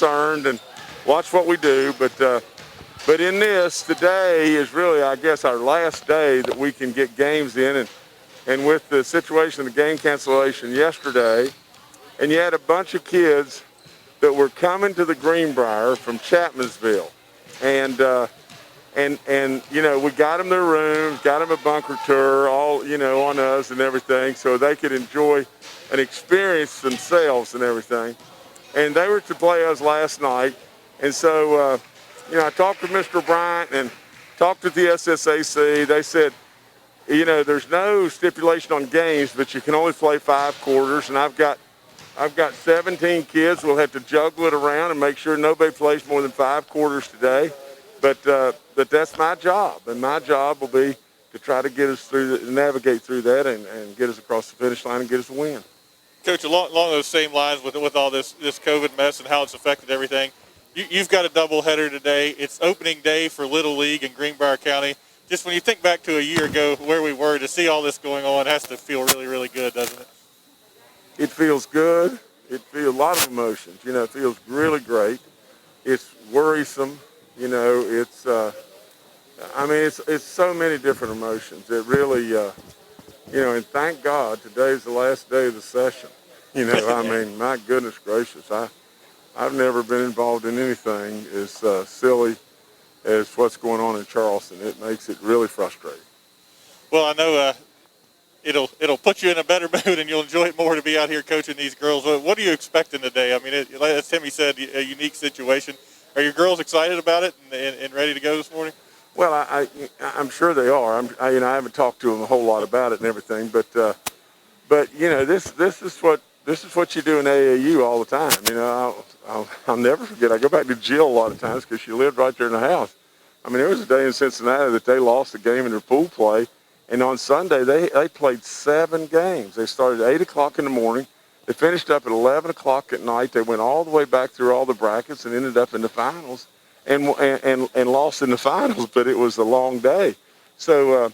concerned and watch what we do. But in this, today is really, I guess, our last day that we can get games in. And with the situation of the game cancellation yesterday, and you had a bunch of kids that were coming to the Greenbrier from Chapmanville. And you know, we got them their rooms, got them a bunker tour, all, you know, on us and everything, so they could enjoy and experience themselves and everything. And they were to play us last night. And so, you know, I talked to Mr. Bryant and talked to the SSAC. They said, you know, there's no stipulation on games, but you can only play 5 quarters. And I've got 17 kids. We'll have to juggle it around and make sure nobody plays more than 5 quarters today. But that's my job, and my job will be to try to get us through, navigate through that, and get us across the finish line and get us a win. Coach, along those same lines with all this COVID mess and how it's affected everything, you've got a doubleheader today. It's opening day for Little League in Greenbrier County. Just when you think back to a year ago where we were, to see all this going on has to feel really, really good, doesn't it? It feels good. It feels a lot of emotions. You know, it feels really great. It's worrisome. You know, it's, I mean, it's so many different emotions. It really, you know, and thank God today's the last day of the session. You know, I mean, my goodness gracious, I've never been involved in anything as silly as what's going on in Charleston. It makes it really frustrating. Well, I know it'll put you in a better mood, and you'll enjoy it more to be out here coaching these girls. What are you expecting today? I mean, as Timmy said, a unique situation. Are your girls excited about it and ready to go this morning? Well, I'm sure they are. You know, I haven't talked to them a whole lot about it and everything, but you know, this is what you do in AAU all the time. You know, I'll never forget. I go back to Jill a lot of times because she lived right there in the house. I mean, there was a day in Cincinnati that they lost a game in their pool play, and on Sunday they played 7 games. They started at 8 o'clock in the morning. They finished up at 11 o'clock at night. They went all the way back through all the brackets and ended up in the finals and lost in the finals, but it was a long day. So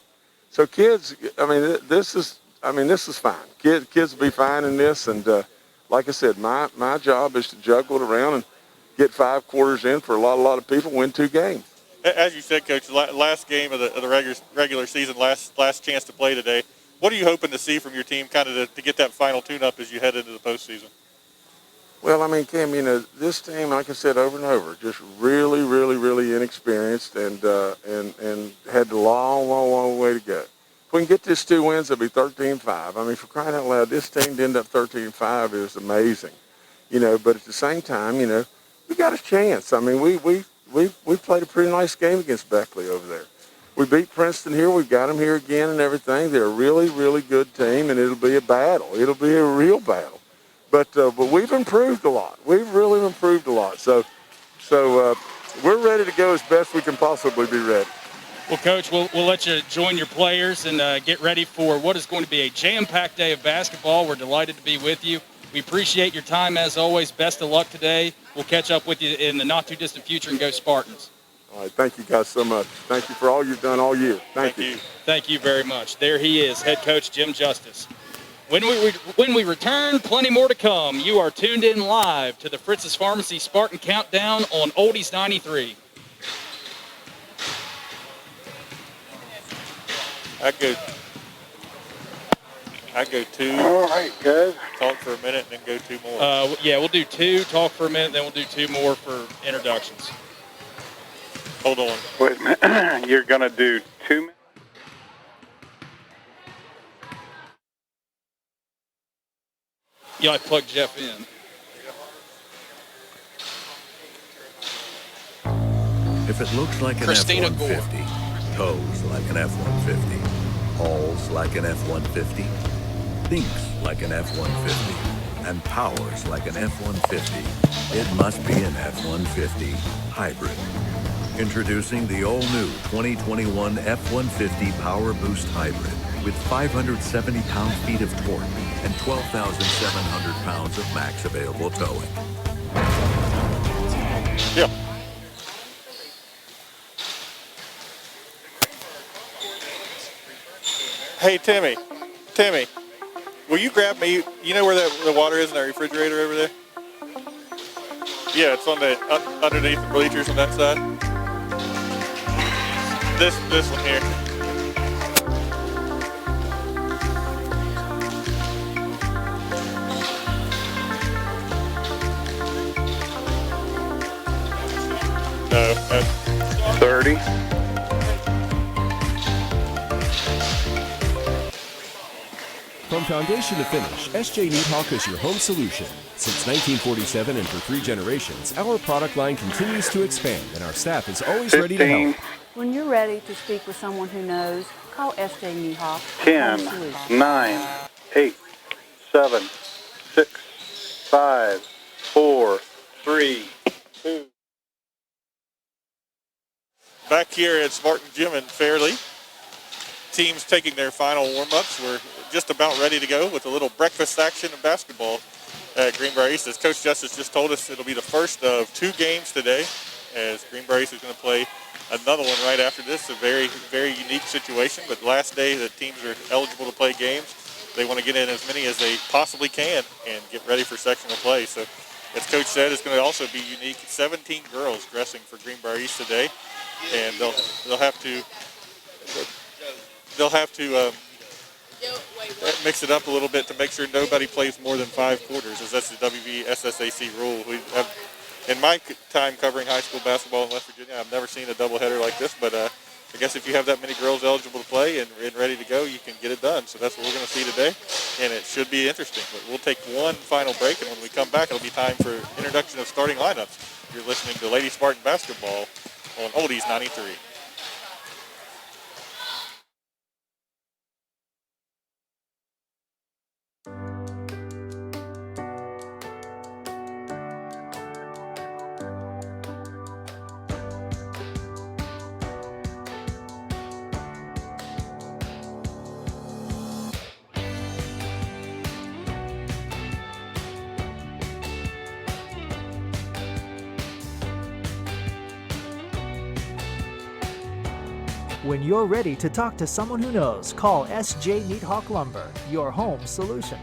kids, I mean, this is fine. Kids will be fine in this. And like I said, my job is to juggle it around and get 5 quarters in for a lot of people, win 2 games. As you said, Coach, last game of the regular season, last chance to play today. What are you hoping to see from your team kind of to get that final tune-up as you head into the postseason? Well, I mean, Cam, you know, this team, like I said over and over, just really, really, really inexperienced and had a long way to go. If we can get this 2 wins, it'll be 13-5. I mean, for crying out loud, this team to end up 13-5 is amazing. You know, but at the same time, you know, we got a chance. I mean, we played a pretty nice game against Beckley over there. We beat Princeton here. We've got them here again and everything. They're a really, really good team, and it'll be a battle. It'll be a real battle. But we've improved a lot. We've really improved a lot. So we're ready to go as best we can possibly be ready. Well, Coach, we'll let you join your players and get ready for what is going to be a jam-packed day of basketball. We're delighted to be with you. We appreciate your time as always. Best of luck today. We'll catch up with you in the not-too-distant future, and go Spartans. All right, thank you guys so much. Thank you for all you've done all year. Thank you. Thank you very much. There he is, head coach Jim Justice. When we return, plenty more to come. You are tuned in live to the Fritz's Pharmacy Spartan Countdown on Oldies 93. I go 2. All right, guys. Talk for a minute and then go 2 more. Yeah, we'll do 2, talk for a minute, then we'll do 2 more for introductions. Hold on. Wait a minute. You're going to do 2 minutes? Yeah, I plugged Jeff in. If it looks like an Christina F-150, tows like an F-150, hauls like an F-150, thinks like an F-150, and powers like an F-150, it must be an F-150 hybrid. Introducing the all-new 2021 F-150 Power Boost Hybrid with 570 pound-feet of torque and 12,700 pounds of max available towing. Yeah. Hey, Timmy, will you grab me? You know where the water is in that refrigerator over there? Yeah, it's on the underneath the bleachers on that side. This one here. No, that's 30. From foundation to finish, SJ Needhawk is your home solution. Since 1947 and for 3 generations, our product line continues to expand and our staff is always ready to 15, help. When you're ready to speak with someone who knows, call SJ Needhawk. 10, 9, 8, 7, 6, 5, 4, 3, 2. back here at Spartan Gym in Fairleigh. Teams taking their final warm-ups. We're just about ready to go with a little breakfast action of basketball at Greenbrier East. As Coach Justice just told us, it'll be the first of 2 games today, as Greenbrier East is going to play another one right after this. A very, very unique situation, but last day that teams are eligible to play games. They want to get in as many as they possibly can and get ready for sectional play. So, as Coach said, it's going to also be unique. 17 girls dressing for Greenbrier East today, and they'll have to mix it up a little bit to make sure nobody plays more than 5 quarters, as that's the WVSSAC rule. We have, in my time covering high school basketball in West Virginia, I've never seen a doubleheader like this, but I guess if you have that many girls eligible to play and ready to go, you can get it done. So that's what we're going to see today, and it should be interesting. But we'll take one final break, and when we come back, it'll be time for introduction of starting lineups. You're listening to Lady Spartan Basketball on Oldies 93. When you're ready to talk to someone who knows, call SJ Needhawk Lumber, your home solution.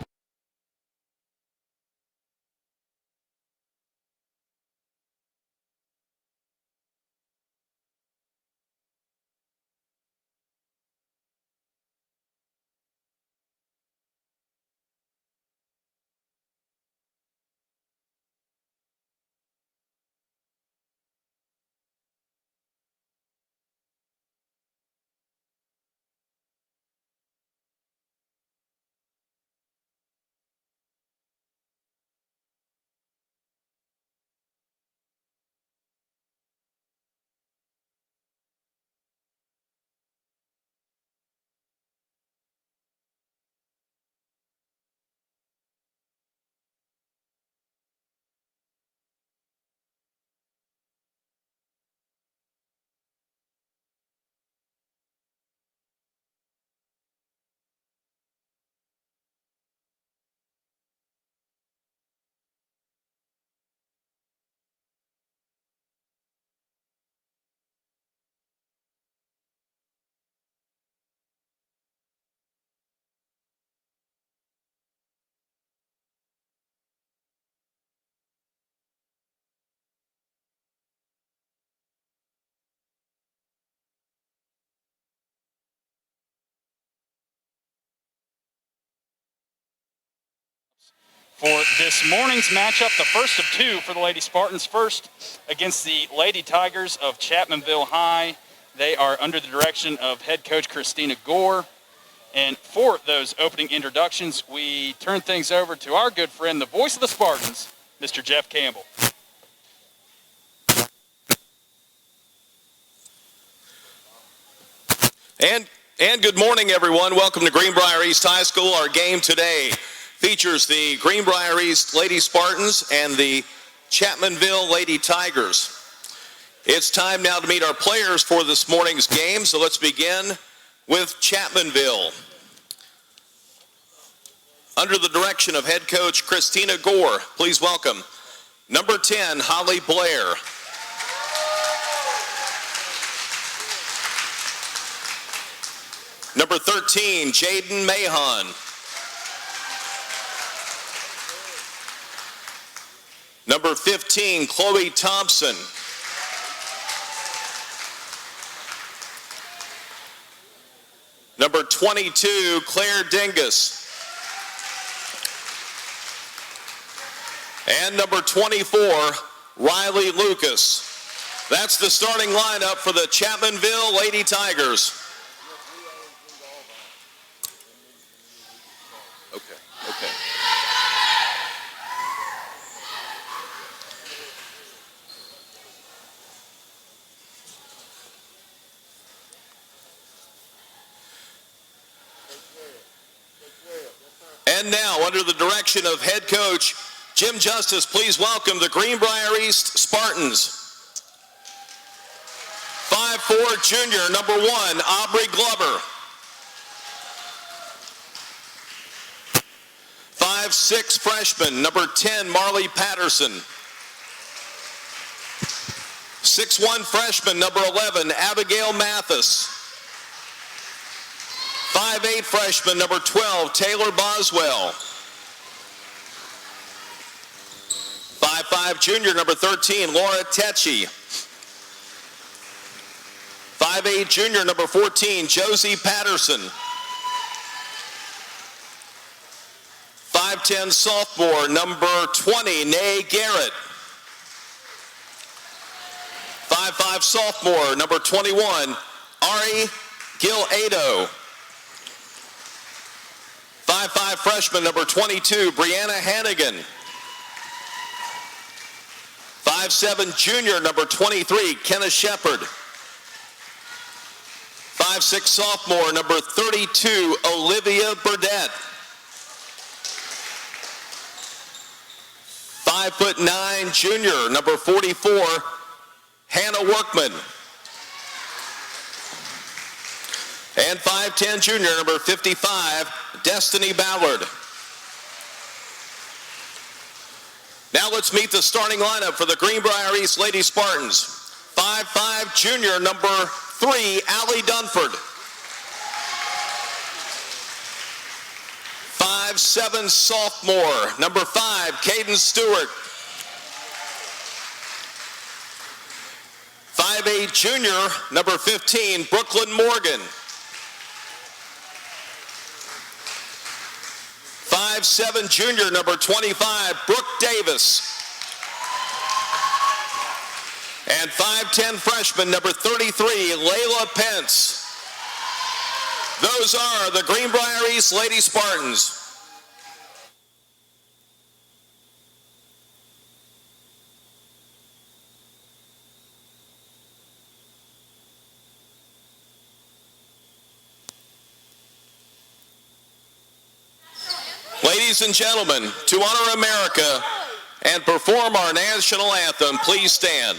For this morning's matchup, the first of 2 for the Lady Spartans. First against the Lady Tigers of Chapmanville High. They are under the direction of head coach Christina Gore. And for those opening introductions, we turn things over to our good friend, the voice of the Spartans, Mr. Jeff Campbell. And good morning, everyone. Welcome to Greenbrier East High School. Our game today features the Greenbrier East Lady Spartans and the Chapmanville Lady Tigers. It's time now to meet our players for this morning's game, so let's begin with Chapmanville. Under the direction of head coach Christina Gore, please welcome number 10, Holly Blair. Number 13, Jaden Mahon. Number 15, Chloe Thompson. Number 22, Claire Dingus. And number 24, Riley Lucas. That's the starting lineup for the Chapmanville Lady Tigers. Okay. And now, under the direction of head coach Jim Justice, please welcome the Greenbrier East Spartans. 5'4" junior, number 1, Aubrey Glover. 5'6" freshman, number 10, Marley Patterson. 6'1" freshman, number 11, Abigail Mathis. 5'8" freshman, number 12, Taylor Boswell. 5'5" junior, number 13, Laura Tetchy. 5'8" junior, number 14, Josie Patterson. 5'10" sophomore, number 20, Nay Garrett. 5'5" sophomore, number 21, Ari Gil-Ado. 5'5" freshman, number 22, Brianna Hannigan. 5'7" junior, number 23, Kenna Shepard. 5'6" sophomore, number 32, Olivia Burdett. 5'9" junior, number 44, Hannah Workman. And 5'10" junior, number 55, Destiny Ballard. Now let's meet the starting lineup for the Greenbrier East Lady Spartans. 5'5" junior, number 3, Allie Dunford. 5'7" sophomore, number 5, Caden Stewart. 5'8" junior, number 15, Brooklyn Morgan. 5'7" junior, number 25, Brooke Davis. And 5'10" freshman, number 33, Layla Pence. Those are the Greenbrier East Lady Spartans. Ladies and gentlemen, to honor America and perform our national anthem, please stand.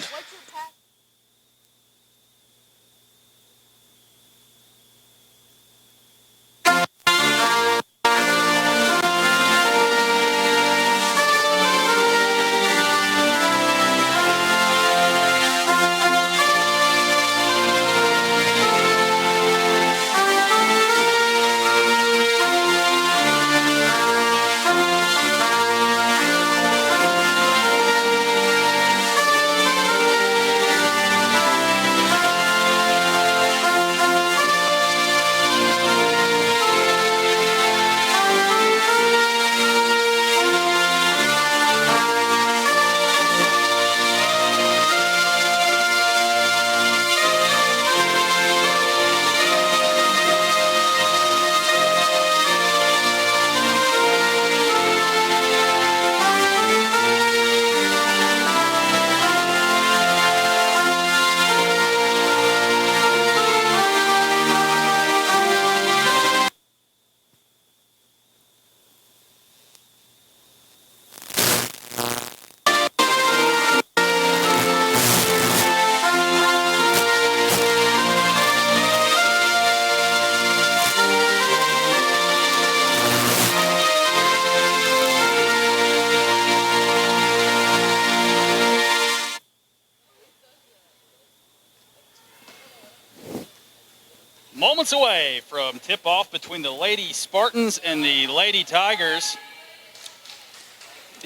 Moments away from tip-off between the Lady Spartans and the Lady Tigers.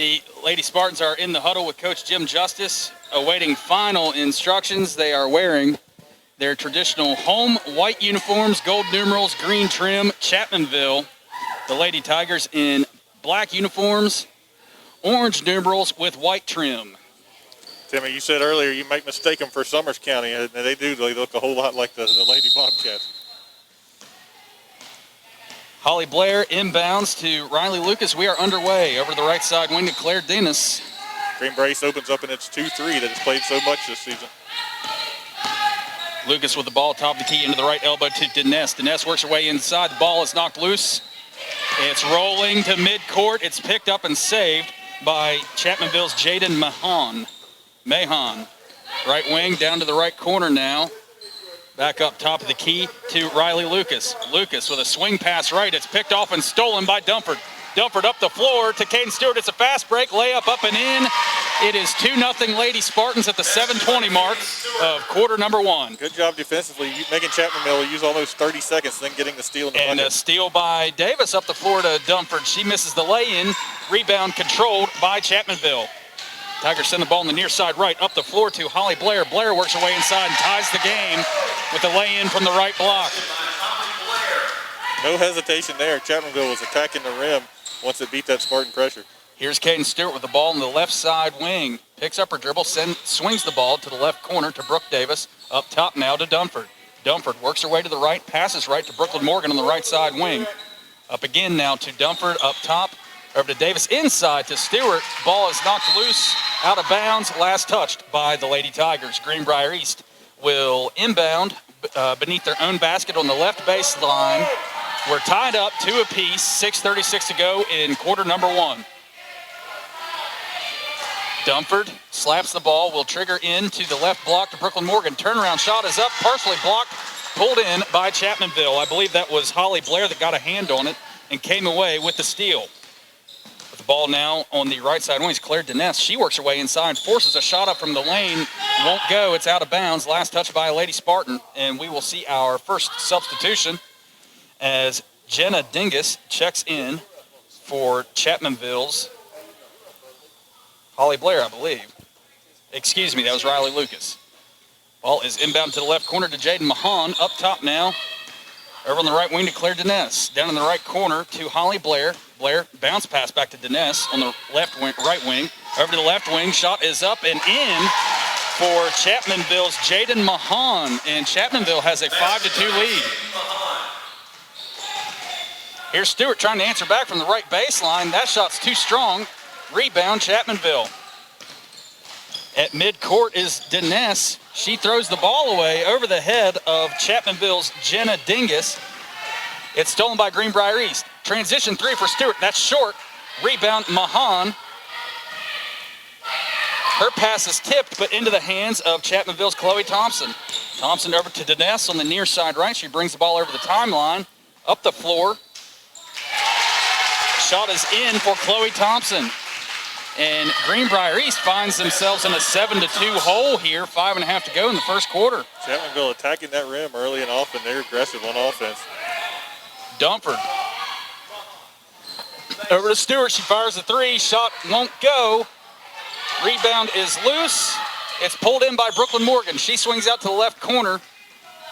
The Lady Spartans are in the huddle with Coach Jim Justice, awaiting final instructions. They are wearing their traditional home white uniforms, gold numerals, green trim. Chapmanville, the Lady Tigers in black uniforms, orange numerals with white trim. Timmy, you said earlier you might mistake them for Summers County, and they do. They look a whole lot like the Lady Bobcats. Holly Blair inbounds to Riley Lucas. We are underway. Over the right side wing to Claire Dennis. Greenbrier opens up, and it's 2-3 that has played so much this season. Lucas with the ball, top of the key, into the right elbow to Dines. Dines works her way inside. The ball is knocked loose. It's rolling to midcourt. It's picked up and saved by Chapmanville's Jaden Mahon. Right wing down to the right corner now. Back up top of the key to Riley Lucas. Lucas with a swing pass right. It's picked off and stolen by Dumford. Dumford up the floor to Caden Stewart. It's a fast break, layup up and in. It is 2-0 Lady Spartans at the 7:20 mark of quarter number 1. Good job defensively, making Chapmanville use almost 30 seconds, then getting the steal in the bucket. And a steal by Davis up the floor to Dumford. She misses the lay-in. Rebound controlled by Chapmanville. Tigers send the ball on the near side right, up the floor to Holly Blair. Blair works her way inside and ties the game with the lay-in from the right block. No hesitation there. Chapmanville was attacking the rim once it beat that Spartan pressure. Here's Caden Stewart with the ball on the left side wing. Picks up her dribble, swings the ball to the left corner to Brooke Davis. Up top now to Dumford. Dumford works her way to the right, passes right to Brooklyn Morgan on the right side wing. Up again now to Dumford, up top. Over to Davis, inside to Stewart. Ball is knocked loose, out of bounds, last touched by the Lady Tigers. Greenbrier East will inbound beneath their own basket on the left baseline. We're tied up 2 apiece, 6:36 to go in quarter number 1. Dumford slaps the ball, will trigger into the left block to Brooklyn Morgan. Turnaround shot is up, partially blocked, pulled in by Chapmanville. I believe that was Holly Blair that got a hand on it and came away with the steal. With the ball now on the right side wing is Claire Dines. She works her way inside, forces a shot up from the lane, won't go, it's out of bounds. Last touch by a Lady Spartan, and we will see our first substitution as Jenna Dingus checks in for Chapmanville's Holly Blair, I believe. Excuse me, that was Riley Lucas. Ball is inbound to the left corner to Jaden Mahon. Up top now. Over on the right wing to Claire Dines. Down in the right corner to Holly Blair. Blair bounce pass back to Dines on the right wing. Over to the left wing. Shot is up and in for Chapmanville's Jaden Mahon. And Chapmanville has a 5-2 lead. Here's Stewart trying to answer back from the right baseline. That shot's too strong. Rebound, Chapmanville. At midcourt is Dines. She throws the ball away over the head of Chapmanville's Jenna Dingus. It's stolen by Greenbrier East. Transition 3 for Stewart. That's short. Rebound, Mahon. Her pass is tipped, but into the hands of Chapmanville's Chloe Thompson. Thompson over to Dines on the near side right. She brings the ball over the timeline. Up the floor. Shot is in for Chloe Thompson. And Greenbrier East finds themselves in a 7-2 hole here. 5.5 to go in the first quarter. Chapmanville attacking that rim early and often. They're aggressive on offense. Dumford. Over to Stewart. She fires a 3. Shot won't go. Rebound is loose. It's pulled in by Brooklyn Morgan. She swings out to the left corner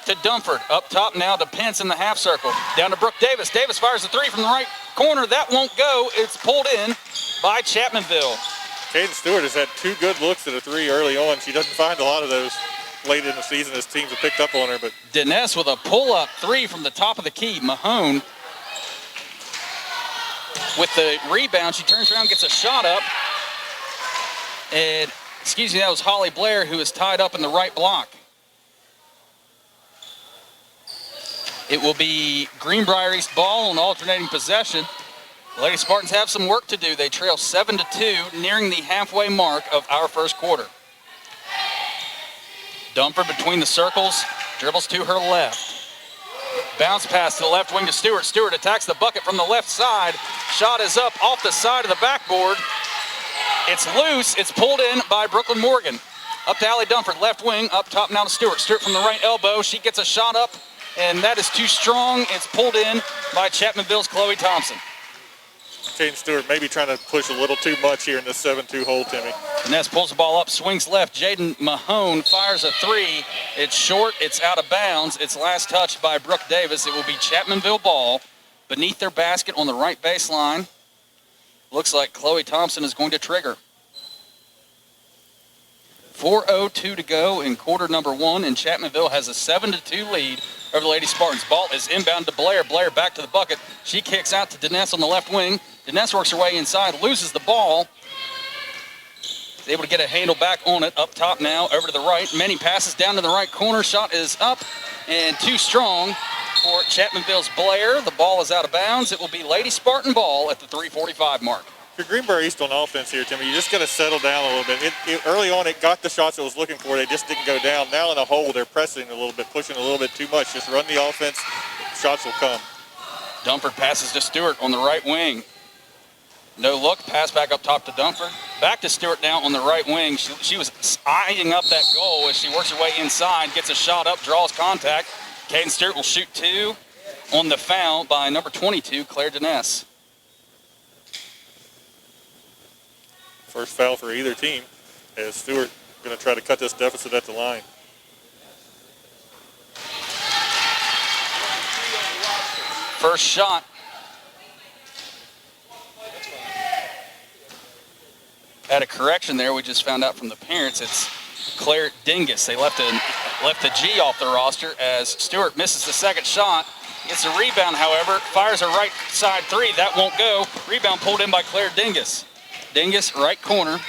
to Dumford. Up top now to Pence in the half circle. Down to Brooke Davis. Davis fires a 3 from the right corner. That won't go. It's pulled in by Chapmanville. Caden Stewart has had 2 good looks at a 3 early on. She doesn't find a lot of those late in the season as teams have picked up on her. But Dines with a pull-up 3 from the top of the key. Mahone with the rebound. She turns around, gets a shot up. And, excuse me, that was Holly Blair who is tied up in the right block. It will be Greenbrier East ball on alternating possession. The Lady Spartans have some work to do. They trail 7-2, nearing the halfway mark of our first quarter. Dumford between the circles, dribbles to her left. Bounce pass to the left wing to Stewart. Stewart attacks the bucket from the left side. Shot is up off the side of the backboard. It's loose. It's pulled in by Brooklyn Morgan. Up to Allie Dumford, left wing, up top now to Stewart. Stewart from the right elbow. She gets a shot up, and that is too strong. It's pulled in by Chapmanville's Chloe Thompson. Jaden Stewart maybe trying to push a little too much here in this 7-2 hole, Timmy. Ness pulls the ball up, swings left. Jaden Mahone fires a three. It's short. It's out of bounds. It's last touched by Brooke Davis. It will be Chapmanville ball beneath their basket on the right baseline. Looks like Chloe Thompson is going to trigger. 4:02 to go in quarter number one, and Chapmanville has a 7-2 lead over the Lady Spartans. Ball is inbound to Blair. Blair back to the bucket. She kicks out to Deness on the left wing. Deness works her way inside, loses the ball. Is able to get a handle back on it. Up top now, over to the right. Many passes down to the right corner. Shot is up and too strong for Chapmanville's Blair. The ball is out of bounds. It will be Lady Spartan ball at the 3:45 mark. For Greenbrier East on offense here, Timmy, you just got to settle down a little bit. Early on, it got the shots it was looking for. They just didn't go down. Now in a hole, they're pressing a little bit, pushing a little bit too much. Just run the offense. Shots will come. Dumford passes to Stewart on the right wing. No look, pass back up top to Dumford. Back to Stewart now on the right wing. She was eyeing up that goal as she works her way inside, gets a shot up, draws contact. Caden Stewart will shoot two on the foul by number 22, Claire Deness. First foul for either team as Stewart going to try to cut this deficit at the line. First shot. At a correction there, we just found out from the parents, it's Claire Dingus. They left the G off the roster as Stewart misses the second shot. Gets a rebound, however, fires a right side three. That won't go. Rebound pulled in by Claire Dingus. Dingus, right corner.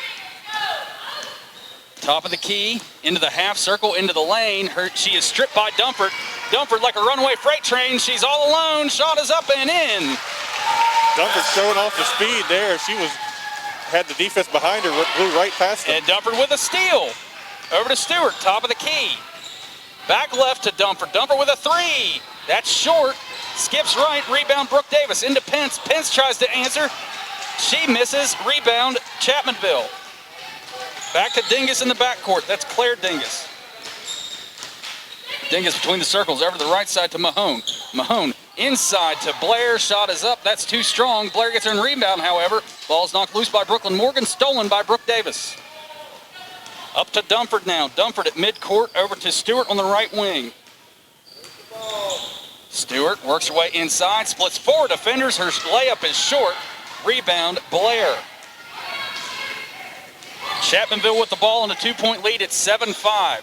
Top of the key, into the half circle, into the lane. She is stripped by Dumford. Dumford like a runaway freight train. She's all alone. Shot is up and in. Dumford showing off the speed there. She had the defense behind her, blew right past them. And Dumford with a steal. Over to Stewart, top of the key. Back left to Dumford. Dumford with a three. That's short. Skips right. Rebound Brooke Davis into Pence. Pence tries to answer. She misses. Rebound Chapmanville. Back to Dingus in the backcourt. That's Claire Dingus. Dingus between the circles. Over to the right side to Mahone. Mahone inside to Blair. Shot is up. That's too strong. Blair gets her in rebound, however. Ball's knocked loose by Brooklyn Morgan. Stolen by Brooke Davis. Up to Dumford now. Dumford at midcourt. Over to Stewart on the right wing. Stewart works her way inside. Splits four defenders. Her layup is short. Rebound, Blair. Chapmanville with the ball in a 2-point lead. It's 7-5.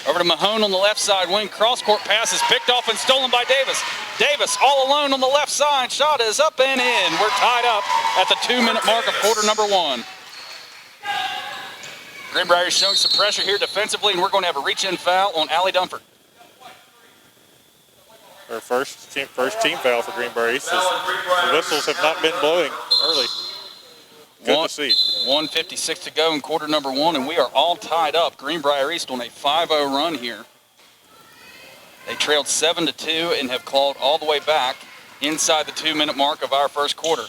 Over to Mahone on the left side wing. Cross-court pass is picked off and stolen by Davis. Davis all alone on the left side. Shot is up and in. We're tied up at the 2-minute mark of quarter number one. Greenbrier is showing some pressure here defensively, and we're going to have a reach-in foul on Allie Dumford. Her first team foul for Greenbrier East. The whistles have not been blowing early. Good to see. 1:56 to go in quarter number one, and we are all tied up. Greenbrier East on a 5-0 run here. They trailed 7-2 and have clawed all the way back inside the 2-minute mark of our first quarter.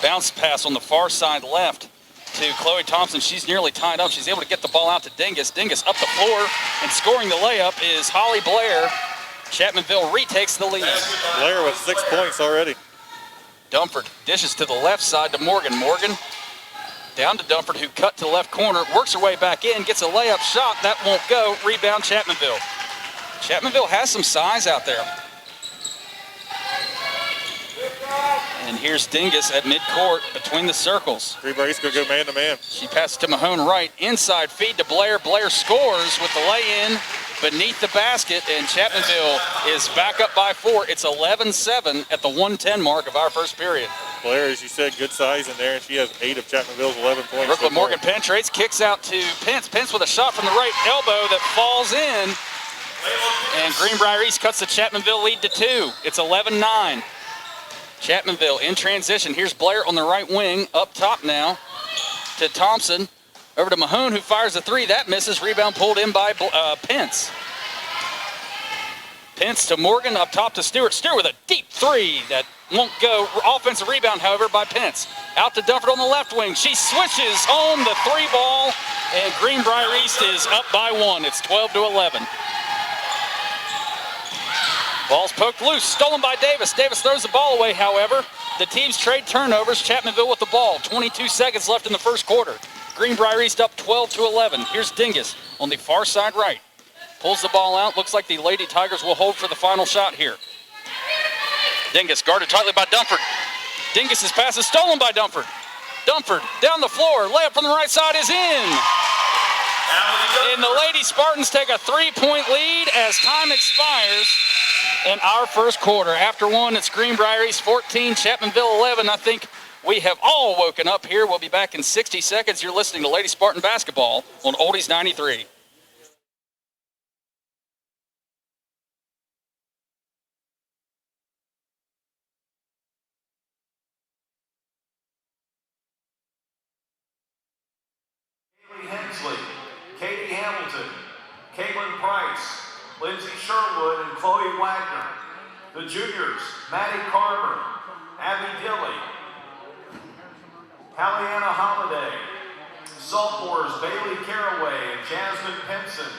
Bounce pass on the far side left to Chloe Thompson. She's nearly tied up. She's able to get the ball out to Dingus. Dingus up the floor, and scoring the layup is Holly Blair. Chapmanville retakes the lead. Blair with 6 points already. Dumford dishes to the left side to Morgan. Morgan down to Dumford, who cut to the left corner, works her way back in, gets a layup shot. That won't go. Rebound Chapmanville. Chapmanville has some size out there. And here's Dingus at midcourt between the circles. Greenbrier East going to go man-to-man. She passes to Mahone right. Inside feed to Blair. Blair scores with the lay-in beneath the basket, and Chapmanville is back up by 4. It's 11-7 at the 1:10 mark of our first period. Blair, as you said, good size in there, and she has 8 of Chapmanville's 11 points. Brooklyn Morgan penetrates, kicks out to Pence. Pence with a shot from the right elbow that falls in. And Greenbrier East cuts the Chapmanville lead to 2. It's 11-9. Chapmanville in transition. Here's Blair on the right wing, up top now to Thompson. Over to Mahone, who fires a 3. That misses. Rebound pulled in by Pence. Pence to Morgan, up top to Stewart. Stewart with a deep 3 that won't go. Offensive rebound, however, by Pence. Out to Dumford on the left wing. She switches home the 3 ball, and Greenbrier East is up by 1. It's 12-11. Ball's poked loose, stolen by Davis. Davis throws the ball away, however. the teams trade turnovers. Chapmanville with the ball. 22 seconds left in the first quarter. Greenbrier East up 12-11. Here's Dingus on the far side right. Pulls the ball out. Looks like the Lady Tigers will hold for the final shot here. Dingus guarded tightly by Dunford. Dingus's pass is stolen by Dunford. Dunford down the floor. Layup from the right side is in. And the Lady Spartans take a 3-point lead as time expires in our first quarter. After one, it's Greenbrier East 14, Chapmanville 11. I think we have all woken up here. We'll be back in 60 seconds. You're listening to Lady Spartan Basketball on Oldies 93. Hensley, Katie Hamilton, Caitlin Price, Lindsay Sherwood, and Chloe Wagner. The juniors, Maddie Carver, Abby Gilly, Halliana Holiday. Sophomores, Bailey Caraway and Jasmine Penson.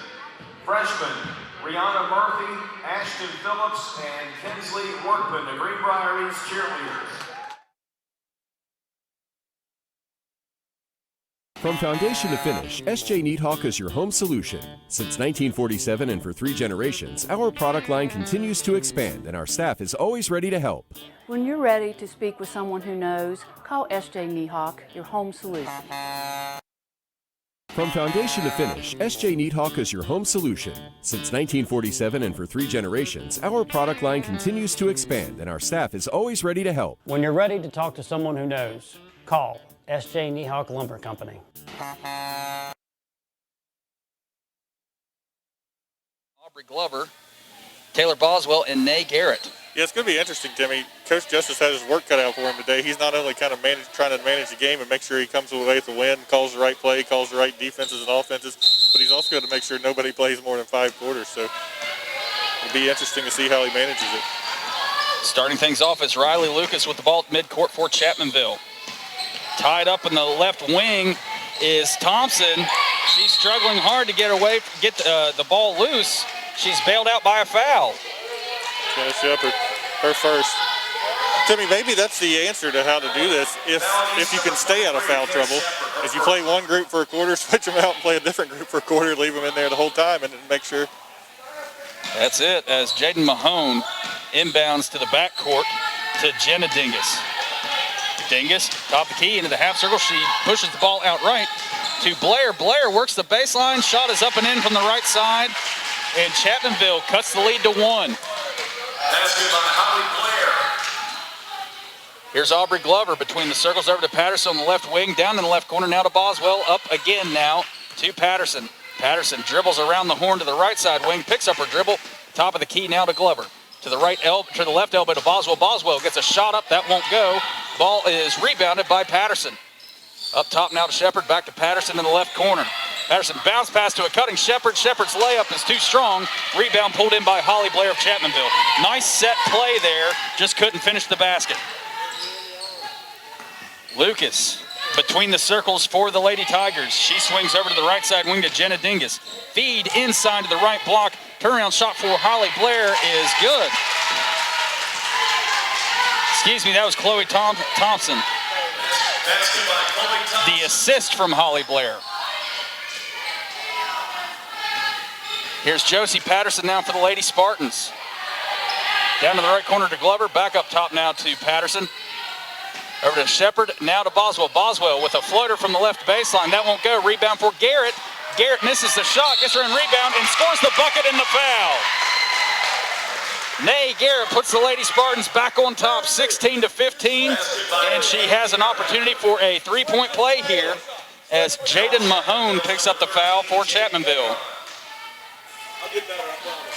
Freshmen, Rihanna Murphy, Ashton Phillips, and Kinsley Workman, the Greenbrier East cheerleaders. From foundation to finish, SJ Needhawk is your home solution. Since 1947 and for 3 generations, our product line continues to expand and our staff is always ready to help. When you're ready to speak with someone who knows, call SJ Needhawk, your home solution. From foundation to finish, SJ Needhawk is your home solution. Since 1947 and for 3 generations, our product line continues to expand and our staff is always ready to help. When you're ready to talk to someone who knows, call SJ Needhawk Lumber Company. Aubrey Glover, Taylor Boswell, and Nay Garrett. Yeah, it's going to be interesting, Timmy. Coach Justice has his work cut out for him today. He's not only kind of trying to manage the game and make sure he comes away with a win, calls the right play, calls the right defenses and offenses, but he's also got to make sure nobody plays more than 5 quarters. So it'll be interesting to see how he manages it. Starting things off is Riley Lucas with the ball at midcourt for Chapmanville. Tied up in the left wing is Thompson. She's struggling hard to get the ball loose. She's bailed out by a foul. Jenna Shepard, her first. Timmy, maybe that's the answer to how to do this. If you can stay out of foul trouble, is you play one group for a quarter, switch them out and play a different group for a quarter, leave them in there the whole time and make sure. That's it, as Jaden Mahone inbounds to the backcourt to Jenna Dingus. Dingus, top of the key into the half circle. She pushes the ball outright to Blair. Blair works the baseline. Shot is up and in from the right side. And Chapmanville cuts the lead to 1. That's good by Holly Blair. Here's Aubrey Glover between the circles over to Patterson on the left wing. Down in the left corner now to Boswell. Up again now to Patterson. Patterson dribbles around the horn to the right side wing. Picks up her dribble. Top of the key now to Glover. To the left elbow to Boswell. Boswell gets a shot up. That won't go. Ball is rebounded by Patterson. Up top now to Shepard. Back to Patterson in the left corner. Patterson bounce pass to a cutting Shepard. Shepard's layup is too strong. Rebound pulled in by Holly Blair of Chapmanville. Nice set play there. Just couldn't finish the basket. Lucas between the circles for the Lady Tigers. She swings over to the right side wing to Jenna Dingus. Feed inside to the right block. Turnaround shot for Holly Blair is good. Excuse me, that was Chloe Thompson. The assist from Holly Blair. Here's Josie Patterson now for the Lady Spartans. Down to the right corner to Glover. Back up top now to Patterson. Over to Shepard. Now to Boswell. Boswell with a floater from the left baseline. That won't go. Rebound for Garrett. Garrett misses the shot. Gets her in rebound and scores the bucket and the foul. Nay Garrett puts the Lady Spartans back on top, 16-15. And she has an opportunity for a 3-point play here as Jaden Mahone picks up the foul for Chapmanville. I'll get better, I promise.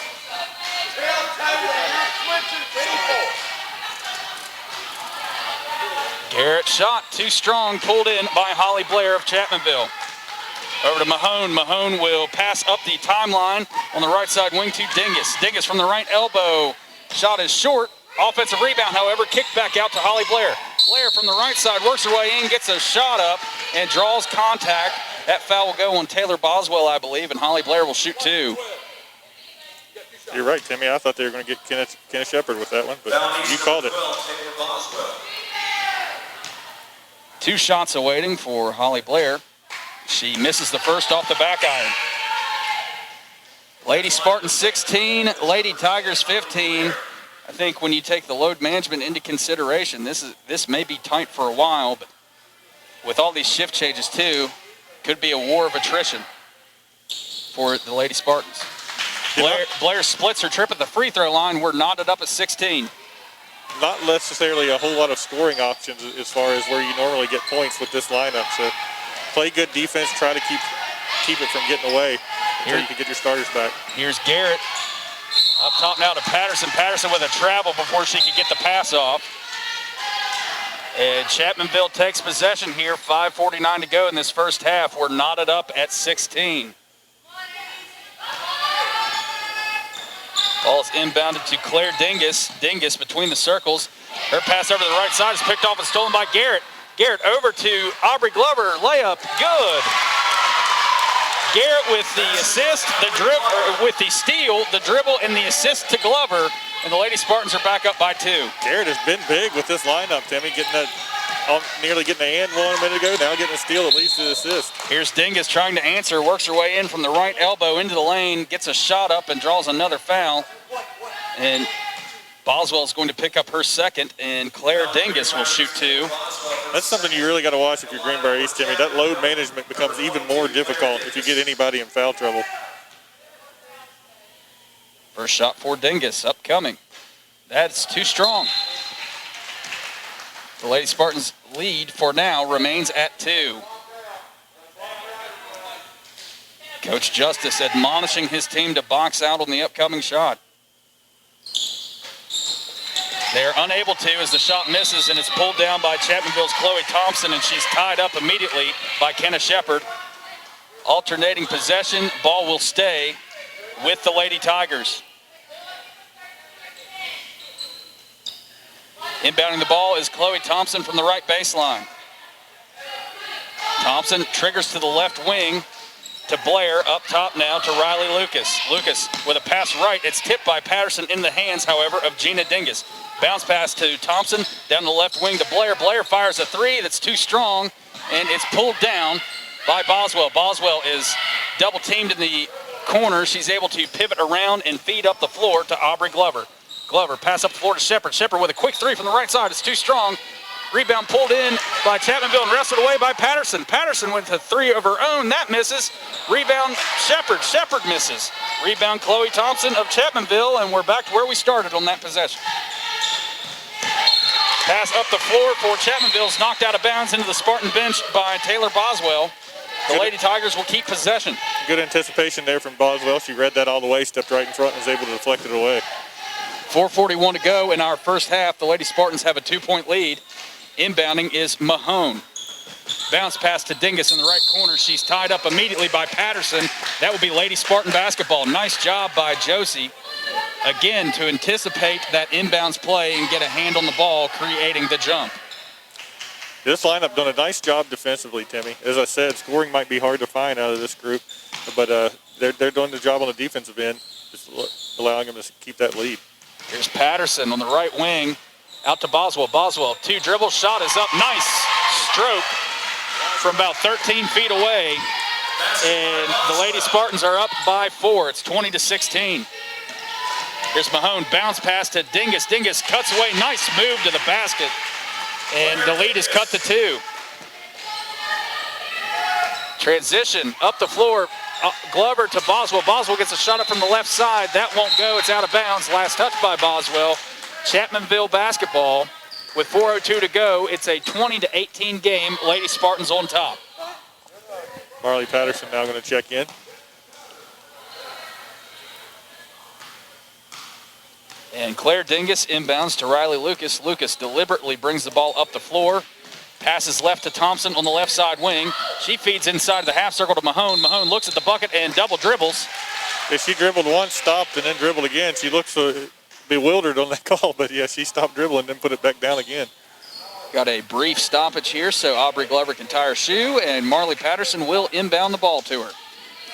Garrett shot too strong, pulled in by Holly Blair of Chapmanville. Over to Mahone. Mahone will pass up the timeline on the right side wing to Dingus. Dingus from the right elbow. Shot is short. Offensive rebound, however, kicked back out to Holly Blair. Blair from the right side works her way in, gets a shot up, and draws contact. That foul will go on Taylor Boswell, I believe, and Holly Blair will shoot 2. You're right, Timmy. I thought they were going to get Kenneth Shepard with that one, but you called it. 2 shots awaiting for Holly Blair. She misses the first off the back iron. Lady Spartans 16, Lady Tigers 15. I think when you take the load management into consideration, this may be tight for a while, but with all these shift changes too, could be a war of attrition for the Lady Spartans. Blair splits her trip at the free throw line. We're knotted up at 16. Not necessarily a whole lot of scoring options as far as where you normally get points with this lineup. So play good defense, try to keep it from getting away until you can get your starters back. Here's Garrett up top now to Patterson. Patterson with a travel before she could get the pass off. And Chapmanville takes possession here. 5:49 to go in this first half. We're knotted up at 16. Ball's inbounded to Claire Dingus. Dingus between the circles. Her pass over to the right side is picked off and stolen by Garrett. Garrett over to Aubrey Glover. Layup, good. Garrett with the assist, with the steal, the dribble, and the assist to Glover. And the Lady Spartans are back up by 2. Garrett has been big with this lineup, Timmy, nearly getting a and one a minute ago, now getting a steal that leads to the assist. Here's Dingus trying to answer, works her way in from the right elbow into the lane, gets a shot up and draws another foul. And Boswell is going to pick up her second, and Claire Dingus will shoot 2. That's something you really got to watch if you're Greenbrier East, Timmy. That load management becomes even more difficult if you get anybody in foul trouble. First shot for Dingus, upcoming. That's too strong. The Lady Spartans lead for now remains at 2. Coach Justice admonishing his team to box out on the upcoming shot. They are unable to as the shot misses, and it's pulled down by Chapmanville's Chloe Thompson, and she's tied up immediately by Kenna Shepard. Alternating possession, ball will stay with the Lady Tigers. Inbounding the ball is Chloe Thompson from the right baseline. Thompson triggers to the left wing to Blair, up top now to Riley Lucas. Lucas with a pass right. It's tipped by Patterson in the hands, however, of Gina Dingus. Bounce pass to Thompson, down the left wing to Blair. Blair fires a 3 that's too strong, and it's pulled down by Boswell. Boswell is double teamed in the corner. She's able to pivot around and feed up the floor to Aubrey Glover. Glover pass up the floor to Shepard. Shepard with a quick 3 from the right side. It's too strong. Rebound pulled in by Chapmanville and wrestled away by Patterson. Patterson with a 3 of her own. That misses. Rebound Shepard. Shepard misses. Rebound Chloe Thompson of Chapmanville, and we're back to where we started on that possession. Pass up the floor for Chapmanville is knocked out of bounds into the Spartan bench by Taylor Boswell. The Lady Tigers will keep possession. Good anticipation there from Boswell. She read that all the way, stepped right in front, and was able to deflect it away. 4:41 to go in our first half. The Lady Spartans have a 2-point lead. Inbounding is Mahone. Bounce pass to Dingus in the right corner. She's tied up immediately by Patterson. That will be Lady Spartan basketball. Nice job by Josie. Again, to anticipate that inbounds play and get a hand on the ball, creating the jump. This lineup done a nice job defensively, Timmy. As I said, scoring might be hard to find out of this group, but they're doing the job on the defensive end, just allowing them to keep that lead. Here's Patterson on the right wing, out to Boswell. Boswell, 2 dribble, shot is up. Nice stroke from about 13 feet away, and the Lady Spartans are up by 4. It's 20-16. Here's Mahone, bounce pass to Dingus. Dingus cuts away, nice move to the basket, and the lead is cut to 2. Transition up the floor, Glover to Boswell. Boswell gets a shot up from the left side. That won't go, it's out of bounds. Last touch by Boswell. Chapmanville basketball with 4:02 to go. It's a 20-18 game. Lady Spartans on top. Marley Patterson now going to check in. And Claire Dingus inbounds to Riley Lucas. Lucas deliberately brings the ball up the floor. Passes left to Thompson on the left side wing. She feeds inside the half circle to Mahone. Mahone looks at the bucket and double dribbles. If she dribbled once, stopped, and then dribbled again. She looks bewildered on that call, but yeah, she stopped dribbling and then put it back down again. Got a brief stoppage here so Aubrey Glover can tie her shoe, and Marley Patterson will inbound the ball to her.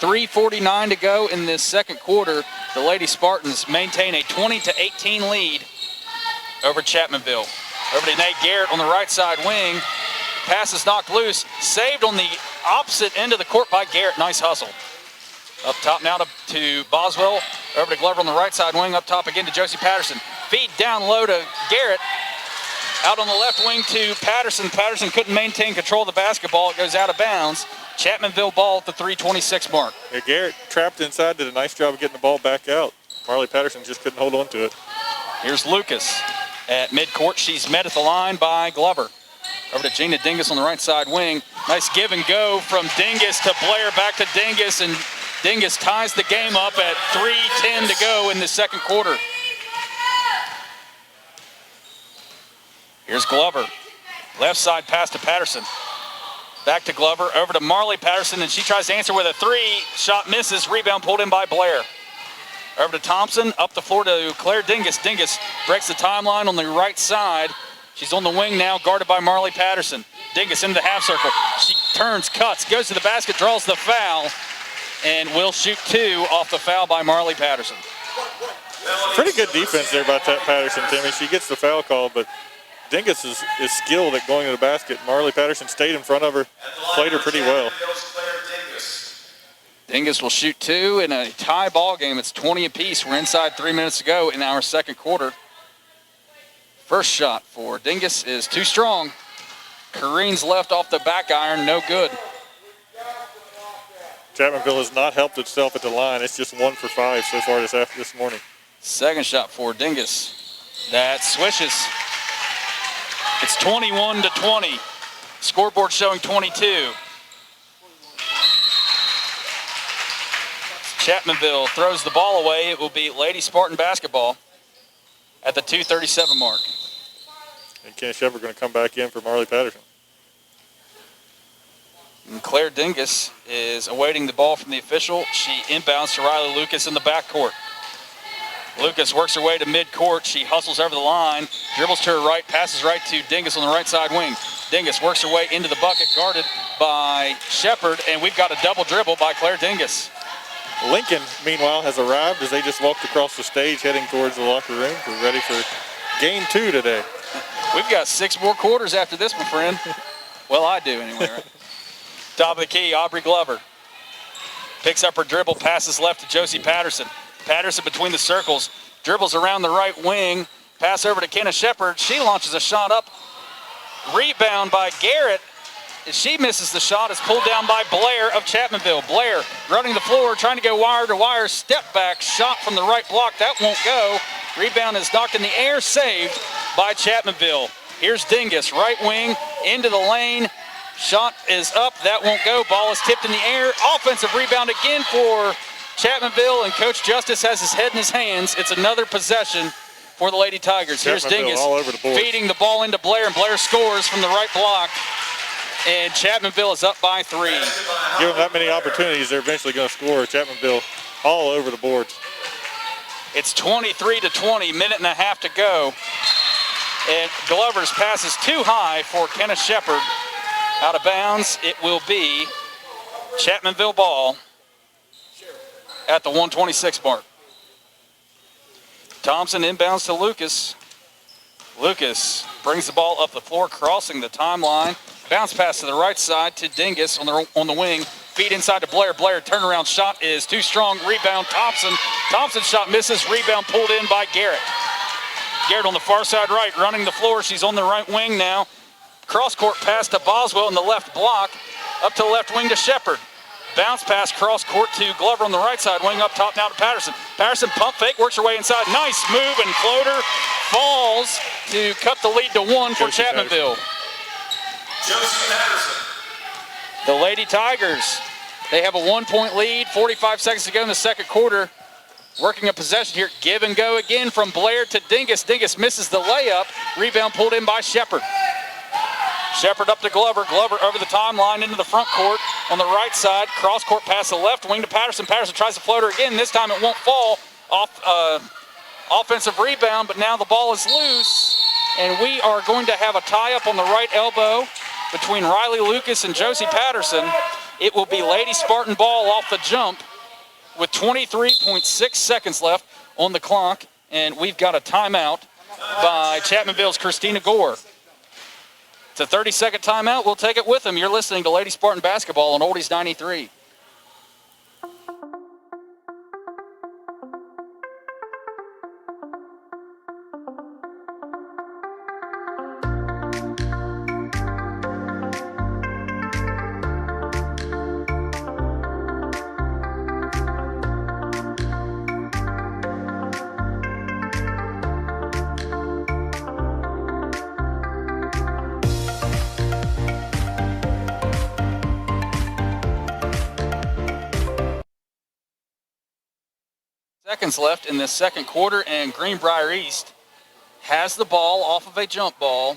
3:49 to go in this second quarter. The Lady Spartans maintain a 20-18 lead over Chapmanville. Over to Nate Garrett on the right side wing. pass is knocked loose. Saved on the opposite end of the court by Garrett. Nice hustle. Up top now to Boswell. Over to Glover on the right side wing. Up top again to Josie Patterson. Feed down low to Garrett. Out on the left wing to Patterson. Patterson couldn't maintain control of the basketball. It goes out of bounds. Chapmanville ball at the 3:26 mark. Yeah, Garrett trapped inside, did a nice job of getting the ball back out. Marley Patterson just couldn't hold on to it. Here's Lucas at midcourt. She's met at the line by Glover. Over to Gina Dingus on the right side wing. Nice give and go from Dingus to Blair, back to Dingus, and Dingus ties the game up at 3:10 to go in the second quarter. Here's Glover. Left side pass to Patterson. Back to Glover, over to Marley Patterson, and she tries to answer with a three. Shot misses, rebound pulled in by Blair. Over to Thompson, up the floor to Claire Dingus. Dingus breaks the timeline on the right side. She's on the wing now, guarded by Marley Patterson. Dingus into the half circle. She turns, cuts, goes to the basket, draws the foul, and will shoot two off the foul by Marley Patterson. Pretty good defense there by Patterson, Timmy. She gets the foul call, but Dingus is skilled at going to the basket. Marley Patterson stayed in front of her, played her pretty well. Dingus will shoot two in a tie ball game. It's 20 apiece. We're inside 3 minutes to go in our second quarter. First shot for Dingus is too strong. Kareen's left off the back iron, no good. Chapmanville has not helped itself at the line. It's just 1 for 5 so far this morning. Second shot for Dingus. That swishes. It's 21-20. Scoreboard showing 22. Chapmanville throws the ball away. It will be Lady Spartan basketball at the 2:37 mark. And Ken Shepard going to come back in for Marley Patterson. And Claire Dingus is awaiting the ball from the official. She inbounds to Riley Lucas in the backcourt. Lucas works her way to midcourt. She hustles over the line, dribbles to her right, passes right to Dingus on the right side wing. Dingus works her way into the bucket, guarded by Shepard, and we've got a double dribble by Claire Dingus. Lincoln, meanwhile, has arrived as they just walked across the stage heading towards the locker room. We're ready for game 2 today. We've got 6 more quarters after this, my friend. Well, I do anyway, right? Top of the key, Aubrey Glover. Picks up her dribble, passes left to Josie Patterson. Patterson between the circles, dribbles around the right wing, pass over to Kenna Shepard. She launches a shot up. Rebound by Garrett. As she misses the shot, it's pulled down by Blair of Chapmanville. Blair running the floor, trying to go wire to wire. Step back, shot from the right block. That won't go. Rebound is knocked in the air, saved by Chapmanville. Here's Dingus, right wing, into the lane. Shot is up, that won't go. Ball is tipped in the air. Offensive rebound again for Chapmanville, and Coach Justice has his head in his hands. It's another possession for the Lady Tigers. Here's Dingus all over the board, feeding the ball into Blair, and Blair scores from the right block. And Chapmanville is up by 3. Give them that many opportunities, they're eventually going to score. Chapmanville all over the boards. It's 23-20, minute and a half to go. And Glover's pass is too high for Kenneth Shepard. Out of bounds, it will be Chapmanville ball at the 126 mark. Thompson inbounds to Lucas. Lucas brings the ball up the floor, crossing the timeline. Bounce pass to the right side to Dingus on the wing. Feed inside to Blair. Blair turnaround shot is too strong. Rebound Thompson. Thompson's shot misses. Rebound pulled in by Garrett. Garrett on the far side right, running the floor. She's on the right wing now. Cross court pass to Boswell in the left block. Up to the left wing to Shepard. Bounce pass cross court to Glover on the right side wing. Up top now to Patterson. Patterson pump fake, works her way inside. Nice move and floater. Falls to cut the lead to 1 for Chapmanville. The Lady Tigers, they have a 1-point lead. 45 seconds to go in the second quarter. Working a possession here. Give and go again from Blair to Dingus. Dingus misses the layup. Rebound pulled in by Shepard. Shepard up to Glover. Glover over the timeline into the front court on the right side. Cross court pass the left wing to Patterson. Patterson tries to float her again. This time it won't fall. Offensive rebound, but now the ball is loose. And we are going to have a tie-up on the right elbow between Riley Lucas and Josie Patterson. It will be Lady Spartan ball off the jump with 23.6 seconds left on the clock. And we've got a timeout by Chapmanville's Christina Gore. It's a 30-second timeout. We'll take it with them. You're listening to Lady Spartan Basketball on Oldies 93. Seconds left in this second quarter, and Greenbrier East has the ball off of a jump ball